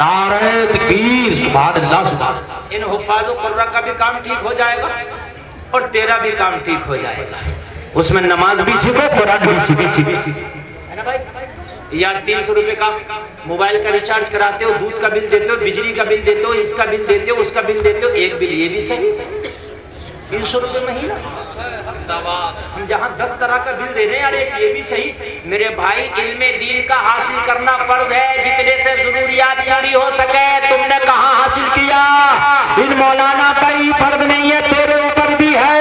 नारे तकबीर, सुभान अल्लाह सुभान। इन हुफ़ाज़ कुर्रा का भी काम ठीक हो जाएगा और तेरा भी काम ठीक हो जाएगा। उसमें नमाज भी सीखो, कुरान भी सीखो, है ना भाई। यार 300 रुपए का मोबाइल का रिचार्ज कराते हो, दूध का बिल देते हो, बिजली का बिल देते हो, इसका बिल देते हो, उसका बिल देते हो, एक बिल ये भी सही, 300 रुपए महीना। हम जहाँ 10 तरह का बिल दे रहे हैं यार, एक ये भी सही। मेरे भाई, इल्मे दीन का हासिल करना फर्ज है, जितने से जरूरियात पूरी हो सके। तुमने कहाँ हासिल किया? इन मौलाना का ही फर्ज नहीं है, तेरे ऊपर भी है।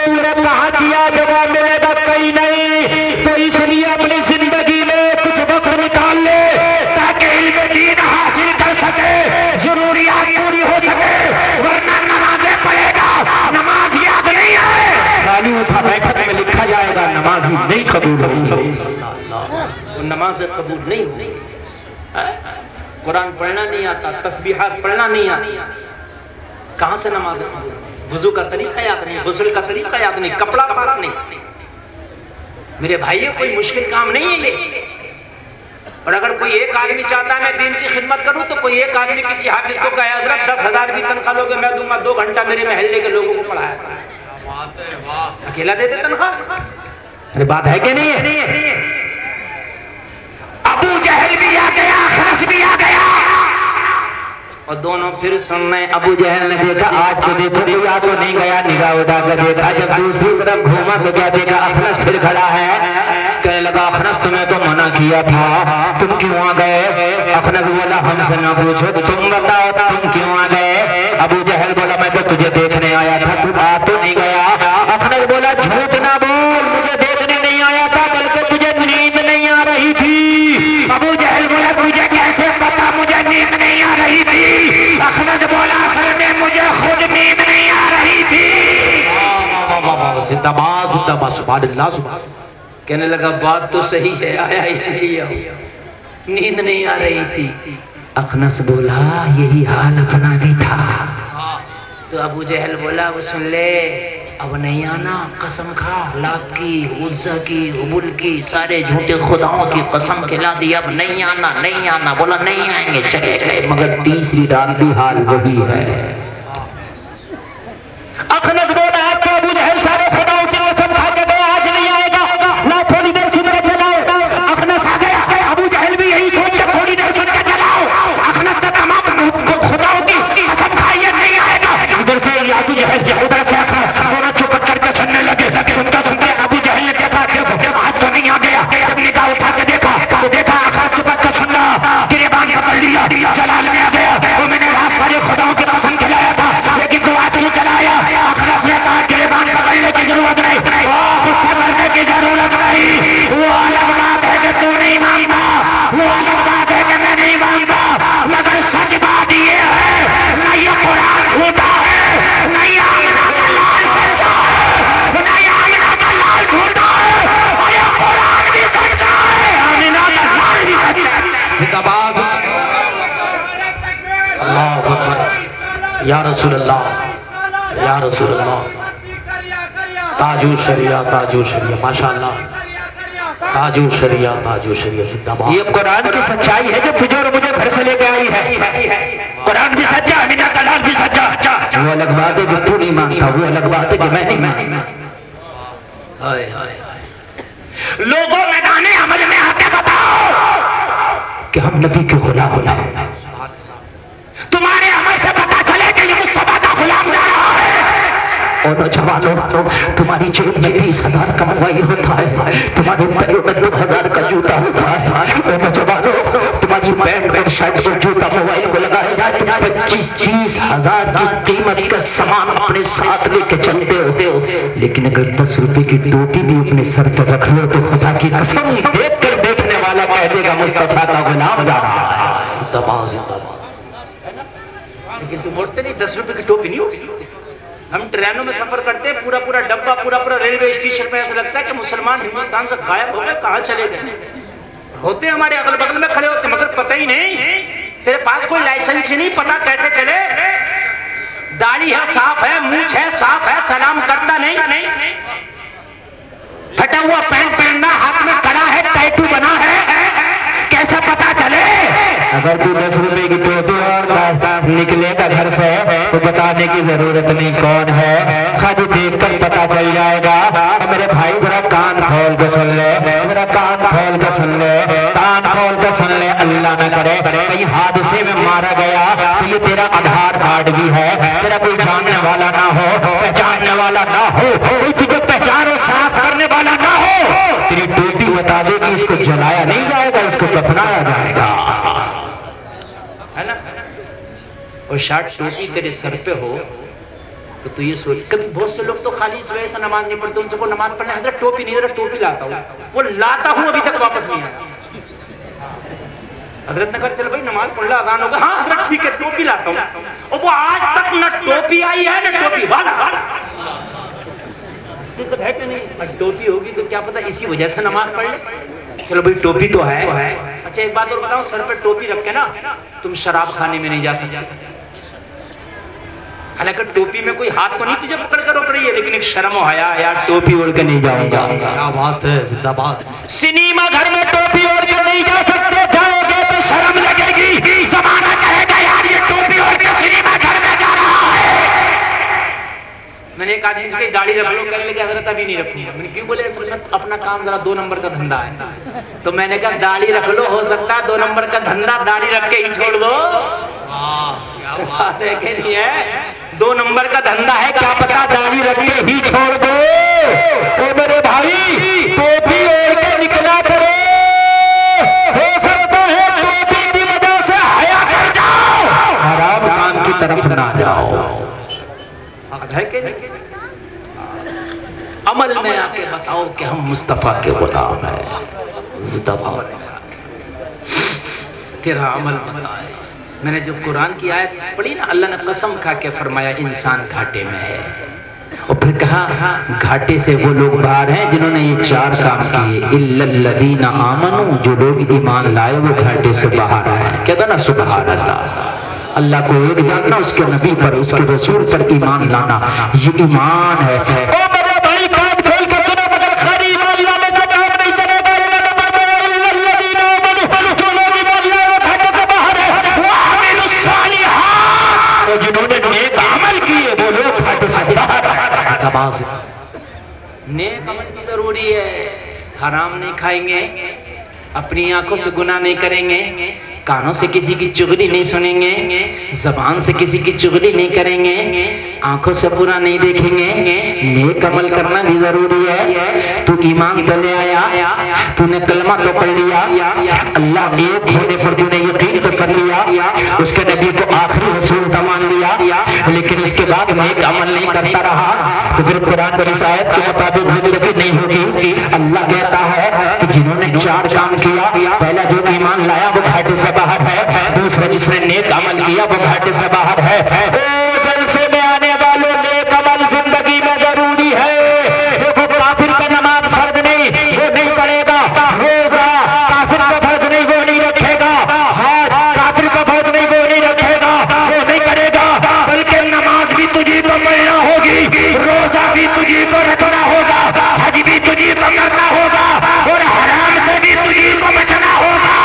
तूने कहाँ किया? जवाब मिलेगा कहीं नहीं। तो इसलिए अपनी जिंदगी में कुछ वक्त निकाल ले ताकि इल्मे दीन हासिल कर सके, जरूरियात पूरी हो सके, वरना नमाजें पढ़ेगा, नमाज याद नहीं आए, खाली उठा बैठक में लिखा जाएगा, नमाज नहीं कबूल होगी, वो नमाज कबूल नहीं होगी। कुरान पढ़ना नहीं आता, तस्बीहात पढ़ना नहीं आता, कहां से नमाज? वुजू का तरीका याद नहीं, गुस्ल का तरीका याद नहीं, कपड़ा पाक नहीं। मेरे भाइयों, कोई मुश्किल काम नहीं है ये। और अगर कोई एक आदमी चाहता है मैं दीन की खिदमत करूं, तो कोई एक आदमी किसी हाफिज को कहे हजरत 10,000 की तनख्वाह लोगे, मैं दूंगा 2 घंटा मेरे महल्ले के लोगों को पढ़ाया, अकेला दे दे तनख्वाह। अरे बात है कि नहीं है? अबू जहल भी आ गया, खरस भी आ गया, और दोनों फिर सुनने। अबू जहल ने देखा आज तो देखो कोई तो नहीं गया, निगाह उठा कर देखा, जब दूसरी तरफ घूमा तो क्या देखा, अखनस फिर खड़ा है। कहने लगा अखनस तुम्हें तो मना किया था, तुम क्यों आ गए? अखनस बोला हमसे ना पूछो, तुम बताओ तुम क्यों आ गए? अबू जहल बोला मैं तो तुझे देखने आया था, तू आ तो नहीं गया। अखनस बोला झूठ ना बोल, मुझे देखने नहीं आया था, बल्कि तुझे नींद नहीं आ रही थी। अबू जहल बोला तुझे कैसे पता मुझे नींद नहीं आ रही थी? अखनस बोला असल में मुझे खुद नींद नहीं आ रही थी। जिंदाबाद जिंदाबाद, सुभान अल्लाह सुभान। कहने लगा बात तो सही है, आया इसलिए नींद नहीं आ रही थी। अखनस बोला यही हाल अपना भी था। तो अबू जहल बोला वो सुन ले, अब नहीं आना, कसम खा, लात की, उज़्ज़ा की, हुबुल की, सारे झूठे खुदाओं की कसम खिला दी, अब नहीं आना, नहीं आना। बोला नहीं आएंगे, चले गए। मगर तीसरी रात भी हाल वही है। अखनस बोला आपका अबू जहल सारे खुदाओं की कसम खा के गया, आज नहीं आएगा, ना थोड़ी देर सुन के चलाओ। अखनस आ गया, अबू जहल भी यही सोच के थोड़ी देर सुन के चलाओ। अखनस ने तमाम खुदाओं की कसम खाई है, नहीं आएगा। इधर से अबू जहल, उधर से अखनस, दोनों चुप करके सुनने लगे। सुनते सुनते अबू जहल ने देखा आज तो नहीं आ गया। जब निगाह उठा के देखा तो देखा अखनस चुप कर सुनना, गिरेबान पकड़ लिया, जलाल में आ गया। वो मैंने रात सारे खुदाओं की कसम खिलाया था, लेकिन तो आज नहीं चलाया। अखनस ने कहा गिरेबान पकड़ने की जरूरत नहीं, गुस्सा करने की जरूरत नहीं। वो अलग बात है कि तू नहीं मानता, वो अलग बात है कि मैं नहीं मानता, मगर सच बात ये है, न ये कुरान झूठा है, न ये आईना का लाल सच्चा है, न ये आईना का लाल झूठा है, और ये कुरान भी सच्चा है, आईना का लाल भी सच्चा है। जिंदाबाद, अल्लाहु अकबर, या रसूल अल्लाह, या रसूल अल्लाह। ताजू शरिया, ताजू शरिया, माशाअल्लाह, ताजू शरिया, ताजू शरिया, जिंदाबाद। ये कुरान की सच्चाई है जो तुझे और मुझे घर से लेके आई है। कुरान भी सच्चा, अमीना का लाल भी सच्चा। वो अलग बात है जो तू नहीं मानता, वो अलग बात है कि मैं नहीं मानता। हाय हाय हाय, लोगों मैदाने अमल में आके बताओ कि हम नबी के गुलाम हैं। तुम्हारे अमल से पता चले कि ये मुस्तफा का गुलाम जा रहा है। और नौजवानों, तुम्हारी जेब में 20,000 का मोबाइल होता है, तुम्हारे पैरों में 2,000 का जूता होता है। और नौजवानों, तुम्हारी पैंट शर्ट पर जूता मोबाइल को लगाया जाए, तुम 25-30 हजार की कीमत का सामान अपने साथ लेके चलते हो, लेकिन अगर 10 रुपए की टोपी भी अपने सर पर रख लो तो खुदा की कसम देख कर देखने वाला कह देगा मुस्तफा का गुलाम जा रहा है। जिंदाबाद, जिंदाबाद। लेकिन तुम मोड़ते नहीं, 10 रुपए की टोपी नहीं होगी। हम ट्रेनों में सफर करते हैं, पूरा पूरा डब्बा, पूरा पूरा रेलवे स्टेशन पे ऐसा लगता है कि मुसलमान हिंदुस्तान से गायब हो गए, कहाँ चले गए। होते हमारे अगल बगल में खड़े होते, मगर पता ही नहीं, तेरे पास कोई लाइसेंस ही नहीं, पता कैसे चले। दाढ़ी है साफ है, मूंछ है साफ है, सलाम करता नहीं, फटा हुआ पैंट पहनना, हाथ में कड़ा है, टैटू बना है, कैसे पता चले। अगर तू 10 रुपए की टोपी और निकलेगा घर से तो बताने की जरूरत नहीं कौन है, खाली देखकर पता चल जाएगा। मेरे भाई जरा कान खोल के सुन ले, मेरा कान खोल के सुन ले, कान खोल के सुन ले। अल्लाह न करे कहीं हादसे में मारा गया तो ये तेरा आधार कार्ड भी है, तेरा कोई जानने वाला ना हो, पहचानने वाला ना हो, कोई तुझे पहचान और साफ करने वाला ना हो, तेरी टोपी बता दे कि इसको जलाया नहीं जाएगा, इसको दफनाया जाएगा, है ना। और शर्ट टोपी तेरे सर पे हो तो तू ये सोच। कभी बहुत से लोग तो खाली इस वजह से नमाज नहीं पढ़ते, उनसे को नमाज पढ़ने हजरत टोपी नहीं, हजरत टोपी लाता हूँ, वो लाता हूँ अभी तक वापस नहीं आया। हजरत ने कहा चल भाई नमाज पढ़ ला, अजान होगा, हाँ हजरत ठीक है टोपी लाता हूँ, और वो आज तक न टोपी आई है न टोपी वाला है कि नहीं। टोपी होगी तो क्या पता इसी वजह से नमाज पढ़ ले। चलो भाई टोपी तो है। अच्छा एक बात और बताओ, सर पे टोपी रख के ना तुम शराब खाने में नहीं जा सकते। हालांकि टोपी में कोई हाथ तो नहीं तुझे पकड़ कर रोक रही है, लेकिन एक शर्म आया यार टोपी ओढ़ के नहीं जाऊंगा। क्या बात है, जिंदाबाद। सिनेमा घर में टोपी ओढ़ के नहीं जा सकते, जाओगे तो शर्म लगेगी, जमाना कहेगा यार ये टोपी ओढ़ के सिनेमा घर में जा रहा है। मैंने एक आदमी से कही दाढ़ी रख लो, कहने लगे हजरत अभी नहीं रखूंगा। मैंने क्यों? बोले अपना काम जरा 2 नंबर का धंधा है। तो मैंने कहा दाढ़ी रख लो, हो सकता है 2 नंबर का धंधा दाढ़ी रख के ही छोड़ दो। देखे नहीं है, 2 नंबर का धंधा है, क्या पता दाढ़ी रख के ही छोड़ दो। ओ मेरे भाई टोपी ओढ़ के निकला करो, हो सकता है टोपी की वजह से हया कर जाओ, हराम काम की तरफ ना जाओ। है कि नहीं? अमल में आके बताओ कि हम मुस्तफा के गुलाम हैं। जिंदाबाद, तेरा अमल बताए। मैंने जो कुरान की आयत पढ़ी ना, अल्लाह ने कसम खा के फरमाया इंसान घाटे में है, और फिर कहा घाटे से वो लोग बाहर हैं जिन्होंने ये 4 काम किए, इल्लल्लज़ीना आमनू, जो लोग ईमान लाए वो घाटे से बाहर आए। कहता ना सुभान अल्लाह। अल्लाह को एक जानना, उसके नबी पर, उसके रसूल पर ईमान लाना, ये ईमान है। ओ मेरे भाई कान खोल के सुनो, मगर खाली ईमान लाने से काम नहीं चलेगा। जो लोग ईमान लाए वो घाटे से बाहर है, वो आमिलुस सालिहात, और जिन्होंने नेक अमल किए वो लोग घाटे से बाहर है। नेक अमल भी जरूरी है। हराम नहीं खाएंगे, अपनी आंखों से गुनाह नहीं करेंगे, कानों से किसी की चुगली नहीं सुनेंगे, जबान से किसी की चुगली नहीं करेंगे, आंखों से बुरा नहीं देखेंगे, नेक अमल करना भी जरूरी है। तू ईमान तो ले आया, तूने कलमा तो पढ़ लिया, अल्लाह एक होने पर तूने यकीन तो कर लिया, उसके नबी को आखिरी रसूल का मान लिया, लेकिन इसके बाद नेक अमल नहीं करता रहा तो फिर कुरान की इस आयत के मुताबिक जिंदगी नहीं होगी। अल्लाह कहता है कि जिन्होंने 4 काम किया, पहला जो ईमान लाया वो घाटे से बाहर है, दूसरा जिसने नेक अमल किया वो घाटे से बाहर है। ओ जलसे में आने वालों, नेक अमल जिंदगी में जरूरी है। देखो काफिर पे नमाज फर्ज नहीं, वो नहीं पढ़ेगा, रोजा काफिर का फर्ज नहीं, वो नहीं रखेगा, हज काफिर का फर्ज नहीं, वो नहीं रखेगा, वो नहीं करेगा, बल्कि नमाज भी तुझे को पढ़ना होगी, रोजा भी तुझे को रखना होगा, हज भी तुझे को करना होगा, और हराम से भी तुझे को बचना होगा।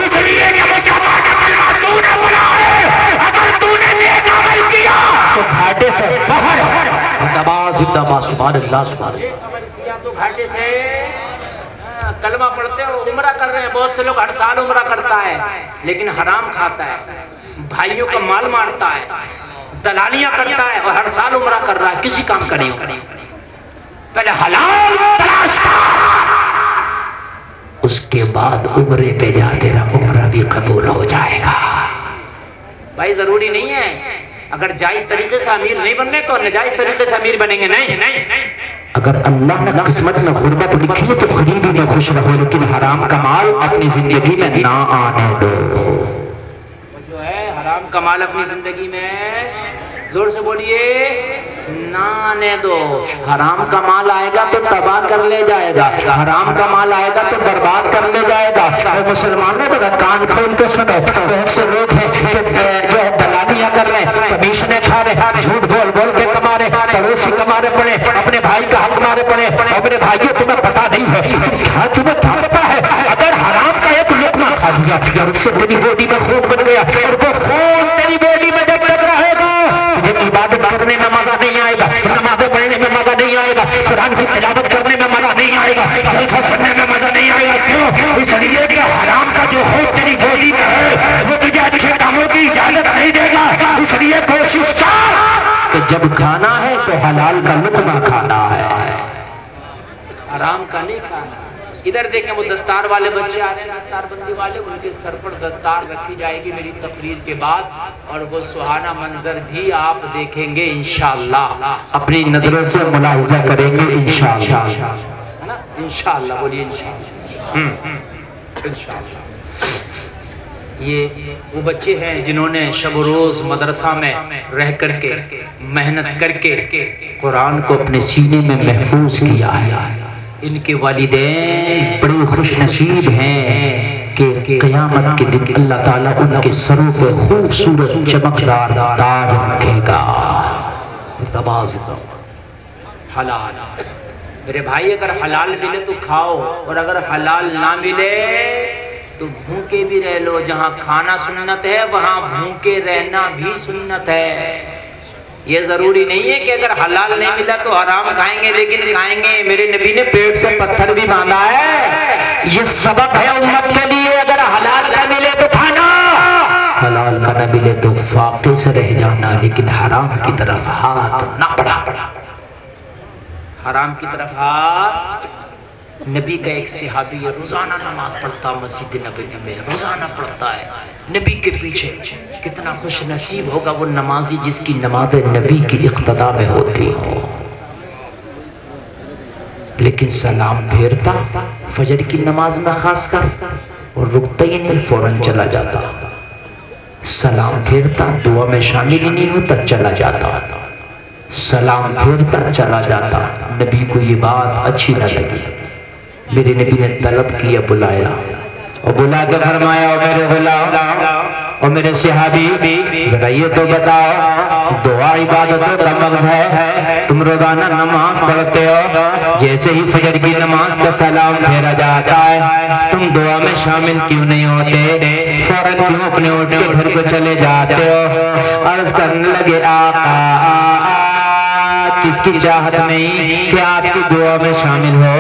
इसलिए कि मुस्तफा का कलमा तूने बोला है, अगर तूने नेक अमल किया तो घाटे से बाहर। जिंदाबाद जिंदाबाद, सुभान अल्लाह सुभान अल्लाह। अमल किया तो घाटे से। कलमा पढ़ते हो, उम्रा कर रहे हैं, बहुत से लोग हर साल उम्रा करता है लेकिन हराम खाता है, भाइयों का माल मारता है, दलालियां करता है और हर साल उम्रा कर रहा है, किसी काम का नहीं हो। पहले हलाल तलाश कर, उसके बाद उम्रे पे जा, तेरा उम्रा भी कबूल हो जाएगा। भाई जरूरी नहीं है, अगर जायज तरीके से अमीर नहीं बनने तो नजायज तरीके से अमीर बनेंगे। नहीं नहीं नहीं, अगर अल्लाह ने किस्मत में गुर्बत लिखी है तो गरीबी में खुश रहो, लेकिन हराम का माल अपनी जिंदगी में ना आने दो। जो है हराम का माल अपनी जिंदगी में, जोर से बोलिए, ना आने दो। हराम का माल आएगा तो तबाह कर ले जाएगा, हराम का माल आएगा तो बर्बाद कर ले जाएगा। और मुसलमानों को कान खोल के सुनो, बहुत से लोग हैं जो दलालियां कर रहे हैं, कमीशनें खा रहे, झूठ बोल बोल के कमा रहे, पड़ोसी कमा रहे पड़े, अपने भाई का हक मारे पड़े। अपने भाइयों तुम्हें पता नहीं है, तुम्हें क्या पता है, अगर हराम का एक लुकमा खा लिया और उससे तेरी बॉडी में खून बन गया और वो खून तेरी बॉडी में जब तक रहेगा, इबादत करने में मजा नहीं आएगा, नमाज़ें पढ़ने में मजा नहीं आएगा, कुरान की तिलावत करने में मजा नहीं आएगा, जलसा सुनने में मजा नहीं आएगा। क्यों? इसलिए कि हराम का जो है तेरी बॉडी में है वो तुझे अच्छे कामों की इजाजत नहीं देगा। इसलिए कोशिश कर कि जब खाना है तो हलाल का लुक़मा खाना है, हराम का नहीं खाना। इधर देखें, वो दस्तार वाले बच्चे आ रहे हैं, दस्तार बंदी वाले, उनके सर पर दस्तार रखी जाएगी मेरी तकरीर के बाद, और वो सुहाना मंजर भी आप देखेंगे इंशाअल्लाह, अपनी नजरों से मुलाहिजा करेंगे इंशाअल्लाह, है ना? इंशाअल्लाह बोलिए इंशाअल्लाह। ये वो बच्चे हैं जिन्होंने शब रोज मदरसा में रह करके मेहनत करके कुरान को अपने सीने में महफूज किया है। इनके वालिदैन बड़े खुश नसीब हैं कि क़यामत के दिन अल्लाह ताला उनके सरों पे खूबसूरत चमकदार ताज रखेगा। हलाल मेरे भाई, अगर हलाल मिले तो खाओ, और अगर हलाल ना मिले तो भूखे भी रह लो। जहाँ खाना सुन्नत है वहाँ भूखे रहना भी सुन्नत है। ये जरूरी नहीं है कि अगर हलाल नहीं मिला तो हराम खाएंगे, लेकिन खाएंगे। मेरे नबी ने पेट से पत्थर भी बांधा है, ये सबक है उम्मत के लिए। अगर हलाल का मिले तो खाना, हलाल का न मिले तो फाके से रह जाना, लेकिन हराम की तरफ हाथ ना बढ़ाना। हराम की तरफ हाथ। नबी का एक सहाबी है, रोजाना नमाज पढ़ता, मस्जिद नबवी में रोजाना पढ़ता है नबी के पीछे। कितना खुश नसीब होगा वो नमाजी जिसकी नमाज नबी की इक्तदा में होती हो। लेकिन सलाम फेरता फजर की नमाज में खासकर, और रुकता ही नहीं, फौरन चला जाता। सलाम फेरता, दुआ में शामिल ही नहीं होता, चला जाता। सलाम फेरता, चला जाता। नबी को ये बात अच्छी न लगी। मेरे नबी ने तलब किया, बुलाया, और बुला के फरमाया, मेरे गुलाम और मेरे सहाबी जरा ये तो बताओ, दुआ इबादतों का मगज है, तुम रोजाना नमाज पढ़ते हो, जैसे ही फजर की नमाज का सलाम फेरा जाता है तुम दुआ में शामिल क्यों नहीं होते? फौरन क्यों अपने उठ के घर को चले जाते हो? अर्ज करने लगे आका किसकी चाहत नहीं कि आपकी दुआ में शामिल हो?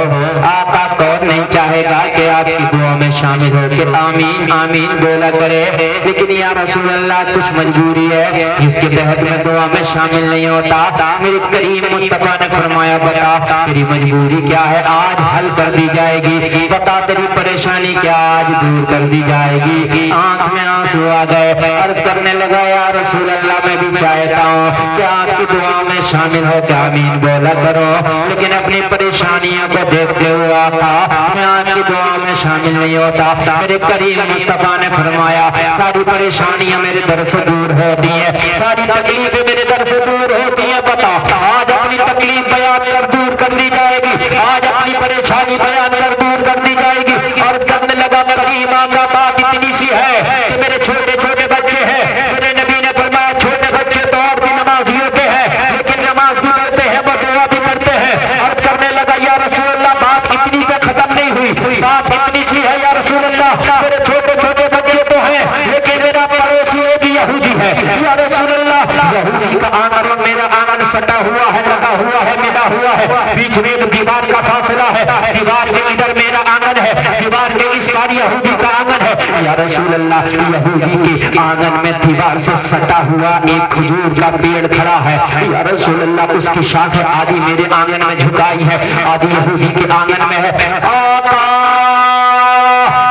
आका कौन नहीं चाहेगा कि आपकी दुआ में शामिल हो कि आमीन आमीन बोला करे? लेकिन या रसूल अल्लाह कुछ मजबूरी है जिसके तहत मैं दुआ में शामिल नहीं होता। मेरे करीम मुस्तफा ने फरमाया बता तेरी मजबूरी क्या है, आज हल कर दी जाएगी, बता तेरी परेशानी क्या आज दूर कर दी जाएगी। आंख में आंसू आ गए, अर्ज करने लगा या रसूल अल्लाह मैं भी चाहता हूँ कि आपकी दुआ में शामिल हो के आमीन बोला करो, लेकिन अपनी परेशानियों को देखते हुए आका मैं आपकी दुआ में शामिल नहीं होता। मेरे करीम मुस्तफा ने फरमाया सारी परेशानियां मेरे दर से दूर होती है, सारी तकलीफें मेरे दर से दूर होती है। बता आज अपनी तकलीफ बयान कर दूर कर दी जाएगी, आज अपनी परेशानी बयान कर दूर कर दी जाएगी। अर्ज करने लगा करीम आका बात इतनी सी है कि मेरे छोटे छोटे बच्चे हैं, मेरे नबी ने फरमाया छोटे बच्चे तो और भी नमाजी होते हैं, लेकिन नमाज भी पढ़ते हैं दुआ भी करते हैं। अर्ज करने लगा या रसूल अल्लाह बात इतनी पे खत्म नहीं हुई, बात इतनी सी है या रसूल अल्लाह मेरे छोटे छोटे बच्चे तो हैं लेकिन मेरा पड़ोसी एक यहूदी है। या रसूल अल्लाह यहूदी का आंगन और मेरा आंगन सटा हुआ है, लगा हुआ है, मिला हुआ है, बीच में एक दीवार का फासला है, दीवार के इधर मेरा आंगन है, दीवार के इस पार यहूदी का आंगन है। या रसूल अल्लाह यहूदी के आंगन में दीवार से सटा हुआ एक खजूर का पेड़ खड़ा है। या रसूल अल्लाह उसकी शाखें आदि मेरे आंगन में झुकाई है, आदि यहूदी के आंगन में है। आका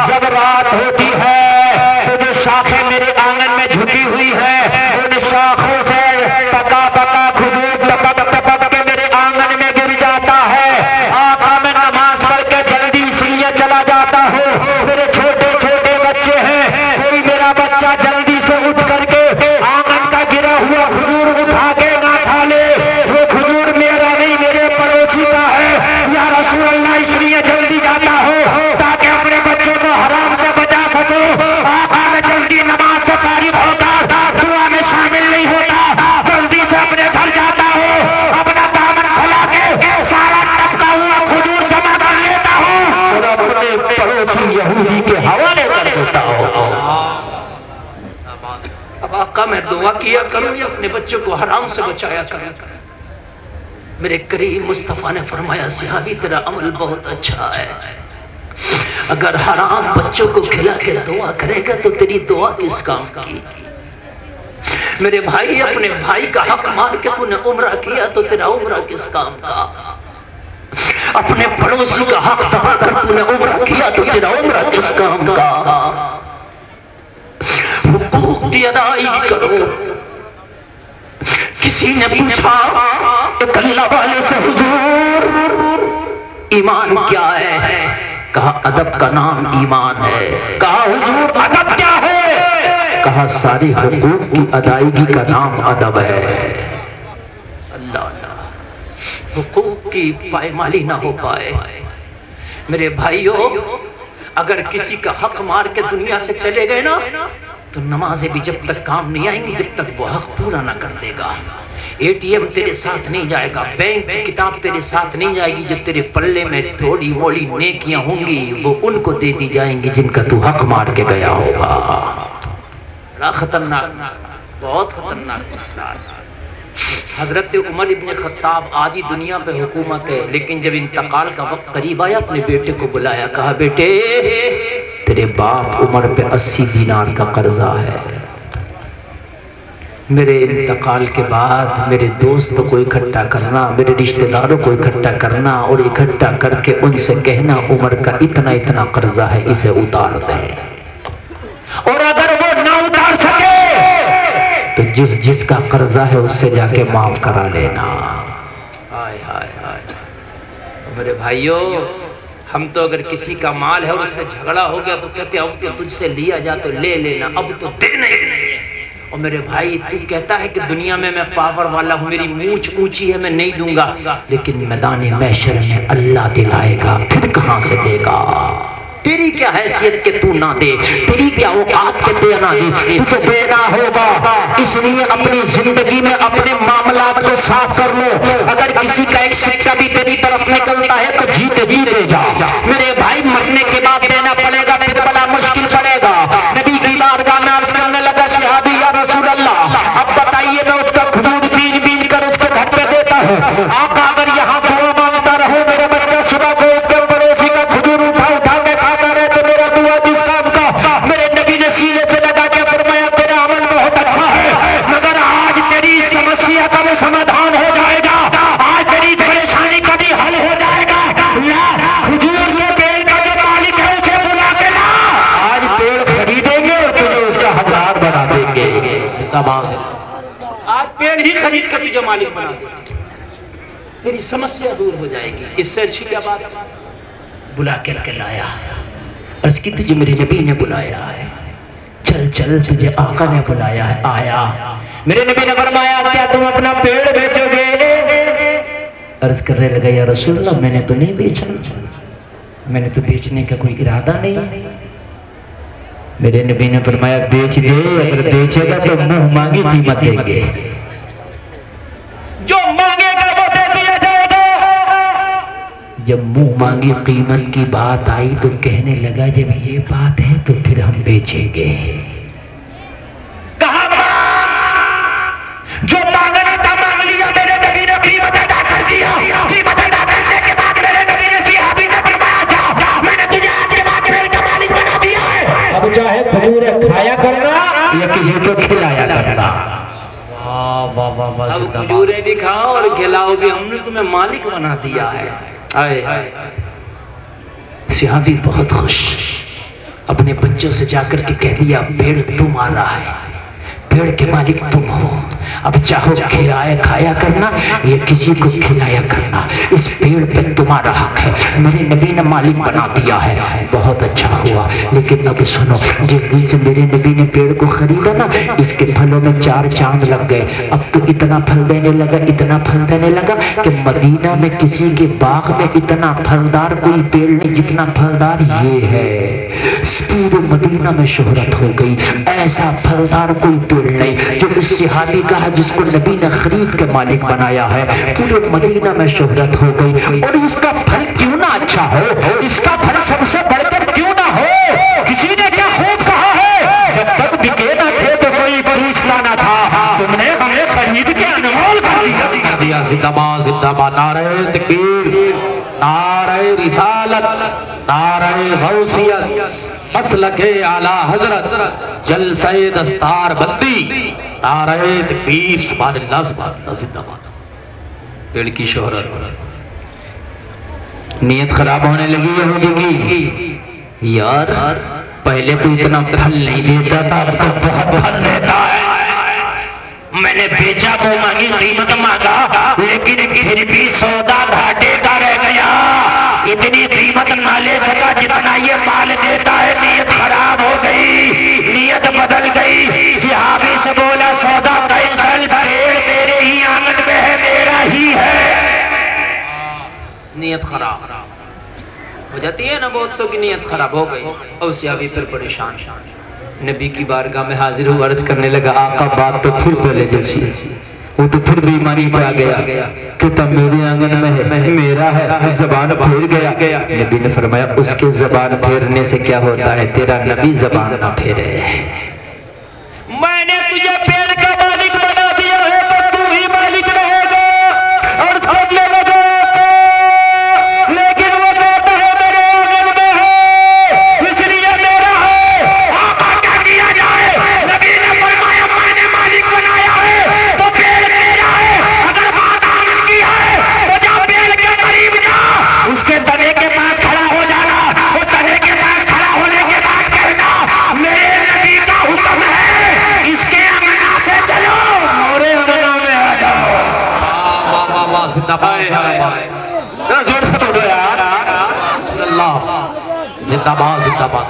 जब रात होती है तो जो शाखें मेरे आंगन में झुकी हुई है उन शाखों से पका पका खजूर टपक टपक के मेरे आंगन में गिर जाता है। आका मैं नमाज पढ़ के जल्दी इसलिए चला जाता हूँ, मेरे छोटे छोटे बच्चे हैं, कोई मेरा बच्चा जल्दी से उठ करके आंगन का गिरा हुआ खजूर उठा के ना खा ले, वो खजूर मेरा नहीं मेरे पड़ोसी का है। या रसूल अल्लाह इसलिए जल्दी जाता हूँ ताकि अपने बच्चों को हराम से बचा सकूं। आका मैं जल्दी नमाज से फारिग होता दुआ में शामिल नहीं होता, जल्दी से अपने घर जाता हूँ, अपना दामन फैला के सारा टपका हुआ खजूर जमा कर लेता हूँ और अपने पड़ोसी यहूदी के हवाले कर देता हूँ। अब आका मैं दुआ किया करूं या अपने बच्चों को हराम से बचाया करूं? मेरे करीम मुस्तफा ने फरमाया सहाबी तेरा अमल बहुत अच्छा है, अगर हराम बच्चों को खिला के दुआ करेगा तो तेरी दुआ किस काम की? मेरे भाई अपने भाई का हक मार के तूने उम्रा किया तो तेरा उम्रा किस काम का? अपने पड़ोसी का हक दबा कर तूने उम्रा किया तो तेरा उम्रा किस काम का? हुकूक की अदायगी करो। किसी ने पूछा एक अल्लाह वाले से हुजूर ईमान क्या है? कहा अदब का नाम ईमान है। कहा हुजूर अदब क्या है? कहा सारी हुकूक की अदायगी का नाम अदब है। अल्लाह हुकूक की पायमाली ना हो पाए। मेरे भाइयों अगर किसी का हक मार के दुनिया से चले गए ना तो नमाजें भी जब तक काम नहीं आएंगी जब तक वो हक पूरा ना कर देगा। एटीएम तेरे साथ नहीं जाएगा, बैंक की किताब तेरे साथ नहीं जाएगी, जो तेरे पल्ले में थोड़ी मोड़ी नेकियां होंगी वो उनको दे दी जाएंगी जिनका तू हक मार के गया होगा। बड़ा खतरनाक, बहुत खतरनाक मसला है। हजरत उमर इब्न खत्ताब आदि दुनिया पे हुकूमत है, लेकिन जब इंतकाल का वक्त करीब आया अपने बेटे को बुलाया, कहा बेटे तेरे बाप उमर पे 80 दीनार का कर्जा है, मेरे इंतकाल के बाद मेरे दोस्तों को इकट्ठा करना, मेरे रिश्तेदारों को इकट्ठा करना और इकट्ठा करके उनसे कहना उमर का इतना इतना कर्जा है इसे उतार दें, और अगर वो ना उतार सके तो जिसका कर्जा है उससे जाके माफ करा लेना। हाय हाय हाय मेरे भाइयों, हम तो अगर किसी का माल है और उससे झगड़ा हो गया तो कहते अब तो तुझसे लिया जा तो ले लेना, अब तो दे नहीं। और मेरे भाई तू कहता है कि दुनिया में मैं पावर वाला हूँ, मेरी मूंछ ऊंची है, मैं नहीं दूंगा, लेकिन मैदान महशर में अल्लाह दिलाएगा, फिर कहां से देगा? तेरी क्या क्या हैसियत के तू ना दे, तेरी क्या औकात के दे ना दे, तुझे देना होगा। इसलिए अपनी जिंदगी में अपने मामलात को साफ कर लो। अगर किसी का एक सिक्का भी तेरी तरफ निकलता है तो जीते जी दे जा मेरे भाई। मरने के बाद देना पड़ेगा, फिर बड़ा मुश्किल पड़ेगा। नबी की बारगाह में अर्ज करने लगा सहाबी, या रसूल अल्लाह, अब बताइए मैं उसका खजूर बीन बीन कर उसके घर पे देता हूँ, आका अगर यहाँ दुआ मांगता रहो, मेरा बच्चा सुबह को एकदम पड़ोसी का खजूर उठा उठा के खाता रहे तो मेरा दुआ जिस काम का। मेरे नबी ने सीने से लगा के फरमाया तेरा अमल बहुत अच्छा है, मगर आज तेरी समस्या का भी समाधान हो जाएगा, आज तेरी परेशानी का भी हल हो जाएगा। खजूर ये पेड़ का जो मालिक है उसे बुला के ला, आज पेड़ खरीदेंगे और तुझे उसका हकदार बना देंगे। आज पेड़ ही खरीद कर तुझे मालिक बना देंगे, तेरी समस्या दूर हो जाएगी। इससे अच्छी क्या बात है। बुला करके लाया, अर्ज की तुझे मेरे नबी ने बुलाया है, चल चल तुझे आका ने बुलाया है, आया। मेरे नबी ने फरमाया क्या तुम अपना पेड़ बेचोगे? अर्ज करने लगा या रसूल अल्लाह, मैंने तो नहीं बेचा, मैंने तो बेचने का कोई इरादा नहीं है। मेरे नबी ने फरमाया बेच दे, अगर बेचेगा तो मुंह मांगी कीमत देंगे, जो मांगेगा वो दे दिया जाएगा। जब मुंह मांगी कीमत की बात आई तो कहने लगा जब ये बात है तो फिर हम बेचेंगे। कहा जो मांगना था मांग लिया, मेरे नबी ने कीमत अदा कर दिया। कीमत अदा करने के बाद मेरे नबी ने सहाबी से फरमाया जा, मैंने तुझे आज के बाद पेड़ का मालिक बना दिया है, अब चाहे खजूर खाया करना या किसी को खिलाया करना। अब खजूरें भी खाओ और खिलाओ भी, हमने तुम्हें मालिक बना दिया है। आए सहाबी बहुत खुश, अपने बच्चों से जाकर के कह दिया पेड़ तुम्हारा है, पेड़ के मालिक तुम हो, अब चाहो खिलाया खाया करना या किसी को खिलाया करना, इस पेड़ पे तुम्हारा हक है। मेरे नबी ने मालिक बना दिया है, बहुत अच्छा हुआ। लेकिन अब सुनो, जिस दिन से मेरे नबी ने पेड़ को खरीदा ना, इसके फलों में 4 चांद लग गए। अब तो इतना फल देने लगा, इतना फल देने लगा कि मदीना में किसी के बाग में इतना फलदार कोई पेड़ नहीं जितना फलदार ये है। पूरे मदीना में शोहरत हो गई, ऐसा फलदार कोई पेड़ नहीं। जो उस सहाबी का है जिसको नबी ने खरीद के मालिक बनाया है, पूरे मदीना में शोहरत हो गई। और इसका फल क्यों ना अच्छा हो, इसका फल सबसे बढ़कर क्यों ना हो। किसी ने क्या खूब कहा है, जब तक बिके ना थे तो कोई पूछता ना था, तुमने हमें खरीद के अनमोल कर दिया। जिंदाबाद जिंदाबाद, नारे तकबीर, नारे रिसालत, नारे गौसियत, मसलके आला हजरत, जलसे दस्तार बंदी, नारे तकबीर, सुभान अल्लाह सुभान अल्लाह, जिंदाबाद। पेड़ की शोहरत, नीयत खराब होने लगी यहूदी की, यार पहले तो इतना फल नहीं देता था, अब तो बहुत फल देता है। मैंने बेचा वो मांगी कीमत मांगा, लेकिन फिर भी सौदा घाटे का रह गया। इतनी कीमत ना ले सका जितना ये माल देता है। नीयत खराब हो गई, नीयत बदल गई। सहाबी से बोला सौदा कैंसल, पेड़ मेरे ही आंगन में है, मेरा ही है। नीयत खराब हो जाती है ना, बहुत सौ की नीयत खराब हो गई और सहाबी फिर परेशान। नबी की बारगाह में हाजिर हुआ, अर्ज करने लगा आका बात तो फिर पहले जैसी है। वो तो फिर बेईमानी पे आ गया कि तब मेरे आंगन में है, मेरा है, जबान फेर गया। नबी ने फरमाया उसके जबान फेरने से क्या होता है, तेरा नबी जबान ना फेरे। मैंने तुझे पेड़ का मालिक बना दिया है तो तू ही मालिक रहेगा। और छोड़ने लगा, लेकिन वो कहता है मेरे आंगन में है इसलिए मेरा है। आका क्या किया जाए, नबी ने फरमाया मैंने मालिक बनाया है तो पेड़ मेरा है। अगर बात आंगन की है तो जा पेड़ के करीब जा, उसके तने के पास खड़ा हो जाना, वो तने के पास खड़ा होने के बाद कहना मेरे नबी का हुक्म है, इसके अंगना से चलो, मोरे अंगना में आ जाओ। वाह वाह वाह, जिंदाबाद जिंदाबाद, जरा जोर से बोलो यार, अल्लाह जिंदाबाद जिंदाबाद,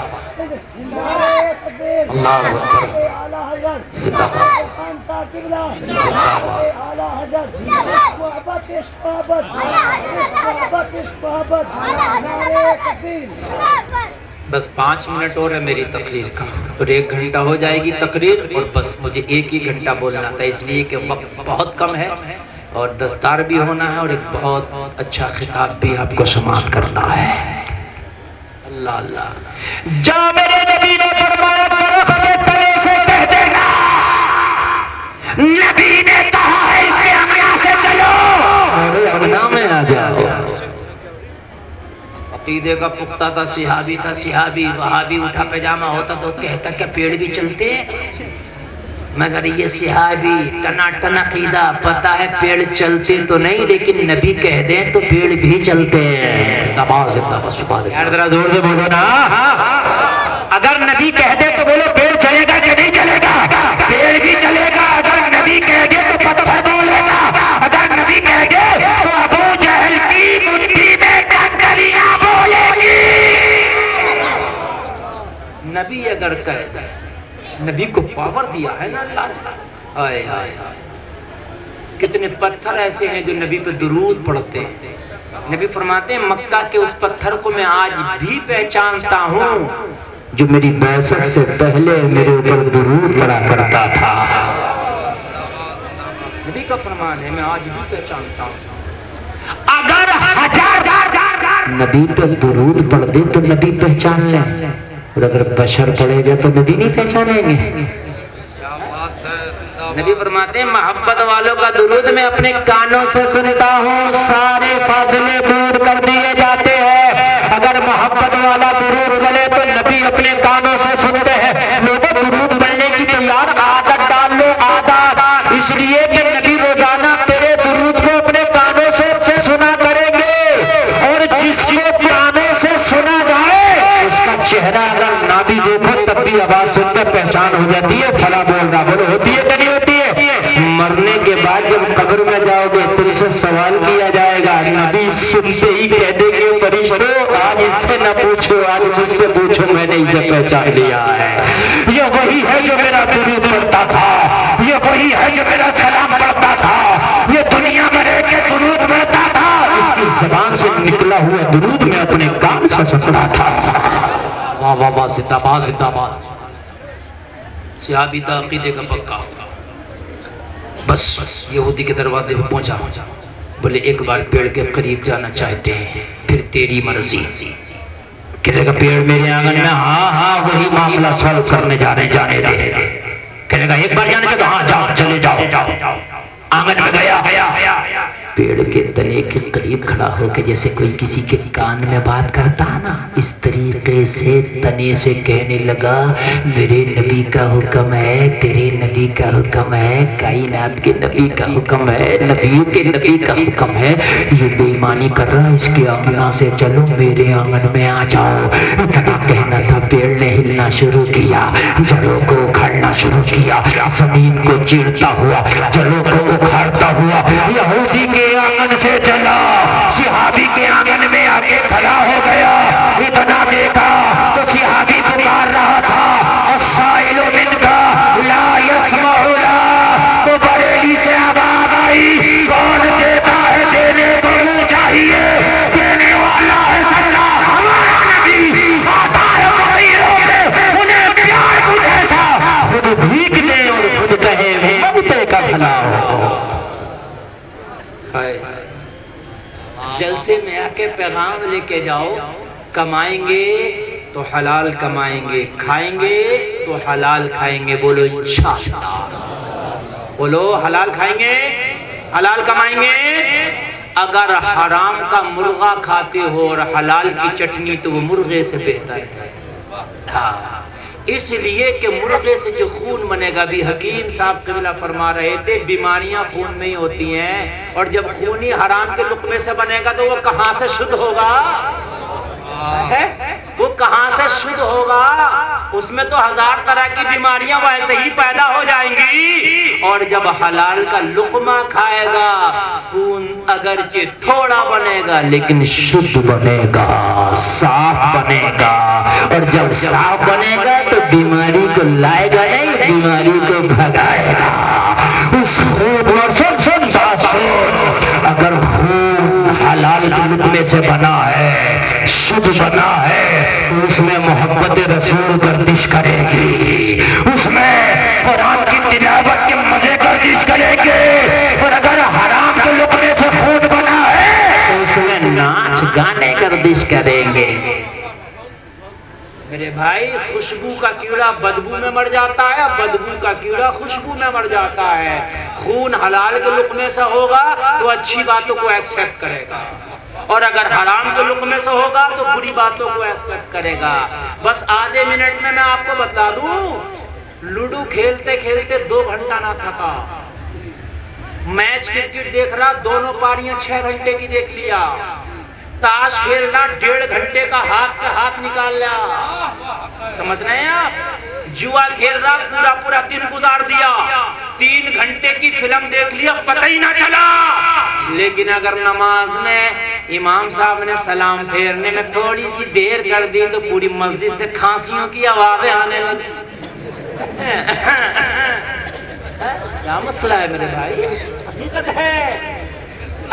अल्लाह अकबर, जिंदाबाद बस 5 मिनट और है मेरी तकरीर का, और 1 घंटा हो जाएगी तकरीर, और बस मुझे 1 ही घंटा बोलना था, इसलिए कि वक्त बहुत कम है और दस्तार भी होना है और एक बहुत अच्छा खिताब भी आपको समाप्त करना है। अल्लाह अल्लाह। जा मेरे नबी ने फरमाया बर्फ के तले से कह देना, नबी ने कहा है इसके अंगना से चलो, अरे अंगना में आ जाओ। अकीदे का पुख्ता था, सिहाबी था, सिहाबी वहाबी उठा पैजामा होता तो कहता क्या पेड़ भी चलते, मगर ये सिहाबी टनाटन अकीदा, पता है पेड़ चलते तो नहीं लेकिन नबी कह दें तो पेड़ भी चलते हैं। यार जरा जोर से बोलो ना, अगर नबी कह दे तो बोलो पेड़ चलेगा कि नहीं चलेगा? पेड़ भी चलेगा। अगर नबी कह दे तो पत्थर बोलेगा, अगर नबी कह दे तो अबू जहल की मुट्ठी में कंकरियां बोलेगी। नबी अगर कह दे, नबी को पावर दिया है ना अल्लाह ने। आए आए कितने पत्थर ऐसे हैं जो नबी पे दुरूद पढ़ते हैं। नबी फरमाते हैं मक्का के उस पत्थर को मैं आज भी पहचानता हूँ जो मेरी बैसत से पहले मेरे ऊपर दुरूद पढ़ा करता था। नबी का फरमान है, मैं आज भी पहचानता हूँ। अगर 1000 नबी पे दुरूद पढ़ दे तो नबी पहचान ले, और अगर बशर पड़ेगा तो नबी नहीं पहचानेंगे। नबी फरमाते हैं मोहब्बत वालों का दुरूद मैं अपने कानों से सुनता हूँ, सारे फासले दूर कर दिए जाते हैं। अगर मोहब्बत वाला दुरूद पढ़े तो नबी अपने कानों से सुनते हैं। लोगों दुरूद पढ़ने की तो यार आदत डाल लो, आदत, इसलिए कि नबी रोजाना तेरे दुरूद को अपने कानों से सुना करेंगे, और जिसके कानों से सुना जाए उसका चेहरा अगर ना भी देखो तब भी आवाज सुनकर पहचान हो जाती है। फला बोल रहा बोलो, होती है कि नहीं होती है? मरने के बाद जब कब्र में जाओगे तुमसे सवाल किया जाएगा, नबी सुनते ही कह देंगे फरिश्तों आज इससे न पूछो, आज मुझसे पूछो, मैंने इसे पहचान लिया है। ये वही है जो मेरा दुरूद पढ़ता था, ये वही है जो मेरा सलाम पढ़ता था, ये दुनिया में रह के दुरूद पढ़ता था, इसकी ज़बान से निकला हुआ दुरूद मैं अपने कान से सुनता था। वाह वाह वाह, जिंदाबाद जिंदाबाद। सिहाबी था अकीदे का पक्का। बस यहूदी के दरवाजे पर पहुंचा, बोले एक बार पेड़ के करीब जाना चाहते हैं, फिर तेरी मर्जी। कहने का पेड़ मेरे आंगन में, हाँ हाँ वही मामला सॉल्व करने जाने दे। कहने का एक बार जाने चाहते, हाँ जाओ चले जाओ। आंगन में गया, पेड़ के तने के करीब खड़ा होकर जैसे कोई किसी के कान में बात करता है ना, इस तरीके से तने से कहने लगा मेरे नबी का हुक्म है, तेरे नबी का हुक्म है, कायनात के नबी का हुक्म है, नबियों के नबी का हुक्म है। ये बेईमानी कर रहा है, इसके आंगना से चलो मेरे आंगन में आ जाओ। इतना कहना था, पेड़ ने हिलना शुरू किया, जड़ों को उखाड़ना शुरू किया, जमीन को चीरता हुआ, जड़ों को उखाड़ता हुआ यहूदी के आंगन से चला, सिहाबी के आंगन में आके खड़ा हो गया। इतना देखा तो सिहाबी पुकार रहा था, अस्साइलु मिनका ला यस्माउला, तो बरेली से आवाज आई, कौन देता है देने को चाहिए, देने वाला है सच्चा हमारा नबी, आता है फकीरों में उन्हें प्यार कुछ ऐसा, खुद भीख दे और खुद कहे ममते का भला हो। जलसे में आके पैगाम लेके जाओ, कमाएंगे तो हलाल कमाएंगे, खाएंगे तो हलाल खाएंगे। बोलो इंशाअल्लाह, बोलो हलाल खाएंगे हलाल कमाएंगे। अगर हराम का मुर्गा खाते हो और हलाल की चटनी तो वो मुर्गे से बेहतर है। हाँ, इसलिए कि मुर्गे से जो खून बनेगा, भी हकीम साहब क़िबला फरमा रहे थे बीमारियां खून में ही होती हैं, और जब खून ही हराम के लुक़मे से बनेगा तो वो कहां से शुद्ध होगा? है वो कहां से शुद्ध होगा? उसमें तो 1000 तरह की बीमारियां वैसे ही पैदा हो जाएंगी। और जब हलाल का लुक़मा खाएगा, खून अगरचे थोड़ा बनेगा लेकिन शुद्ध बनेगा, साफ बनेगा, और जब साफ बनेगा तो बीमारी को लाएगा नहीं, बीमारी को भगाएगा। उस खून और सुन अगर खून हलाल के लुक़मे से बना है, शुद्ध बना है तो उसमें मोहब्बत रसूल गर्दिश करेगी, उसमें कुरान की तिलावत के मजे गर्दिश करेंगे। और अगर हराम के लुकने से खून बना है तो उसमें नाच गाने गर्दिश करेंगे। मेरे भाई, खुशबू का कीड़ा बदबू में मर जाता है, बदबू का कीड़ा खुशबू में मर जाता है। खून हलाल के लुकमे से होगा तो अच्छी बातों को एक्सेप्ट करेगा, और अगर हराम के लुकमे से होगा तो बुरी बातों को एक्सेप्ट करेगा। बस आधे मिनट में मैं आपको बता दूं, लूडो खेलते खेलते 2 घंटा ना थका। मैच क्रिकेट देख रहा, दोनों पारियां 6 घंटे की देख लिया। ताश खेलना 1.5 घंटे का हाथ निकाल लिया। समझ रहे हैं आप? जुआ खेल रहा, पूरा दिन गुजार दिया। 3 घंटे की फिल्म देख लिया, पता ही ना चला। लेकिन अगर नमाज में इमाम साहब ने सलाम फेरने में थोड़ी सी देर कर दी तो पूरी मस्जिद से खांसियों की आवाजें आने लगी। क्या मसला है मेरे भाई? हकीकत है।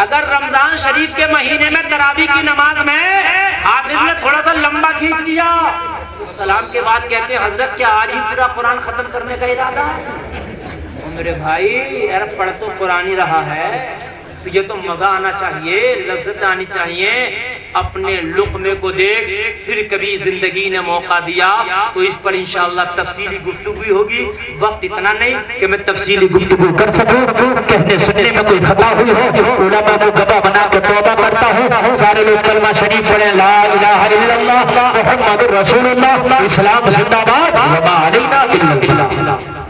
अगर रमजान शरीफ के महीने में तरावी की नमाज में हाफिज ने थोड़ा सा लंबा खींच दिया तो सलाम के बाद कहते हैं, हजरत क्या आज ही पूरा कुरान खत्म करने का इरादा है? मेरे भाई, यार पढ़ तो कुरान ही रहा है, तुझे तो मजा आना चाहिए, लज्जत आनी चाहिए। अपने लुक़मे को देख, फिर कभी जिंदगी ने मौका दिया तो इस पर इंशाअल्लाह तफसीली गुफ्तगू होगी। वक्त इतना नहीं कि मैं तफसीली गुफ्तगू कर सकूं। कहने सुनने में कोई खता हुई हो, उलमा को गवाह बना के तौबा करता हूं। सारे लोग कलमा शरीफ पढ़ें, ला इलाहा इल्लल्लाह मुहम्मदुर रसूलुल्लाह। इस्लाम जिंदाबाद, व मा अलैना इल्लल बलाग।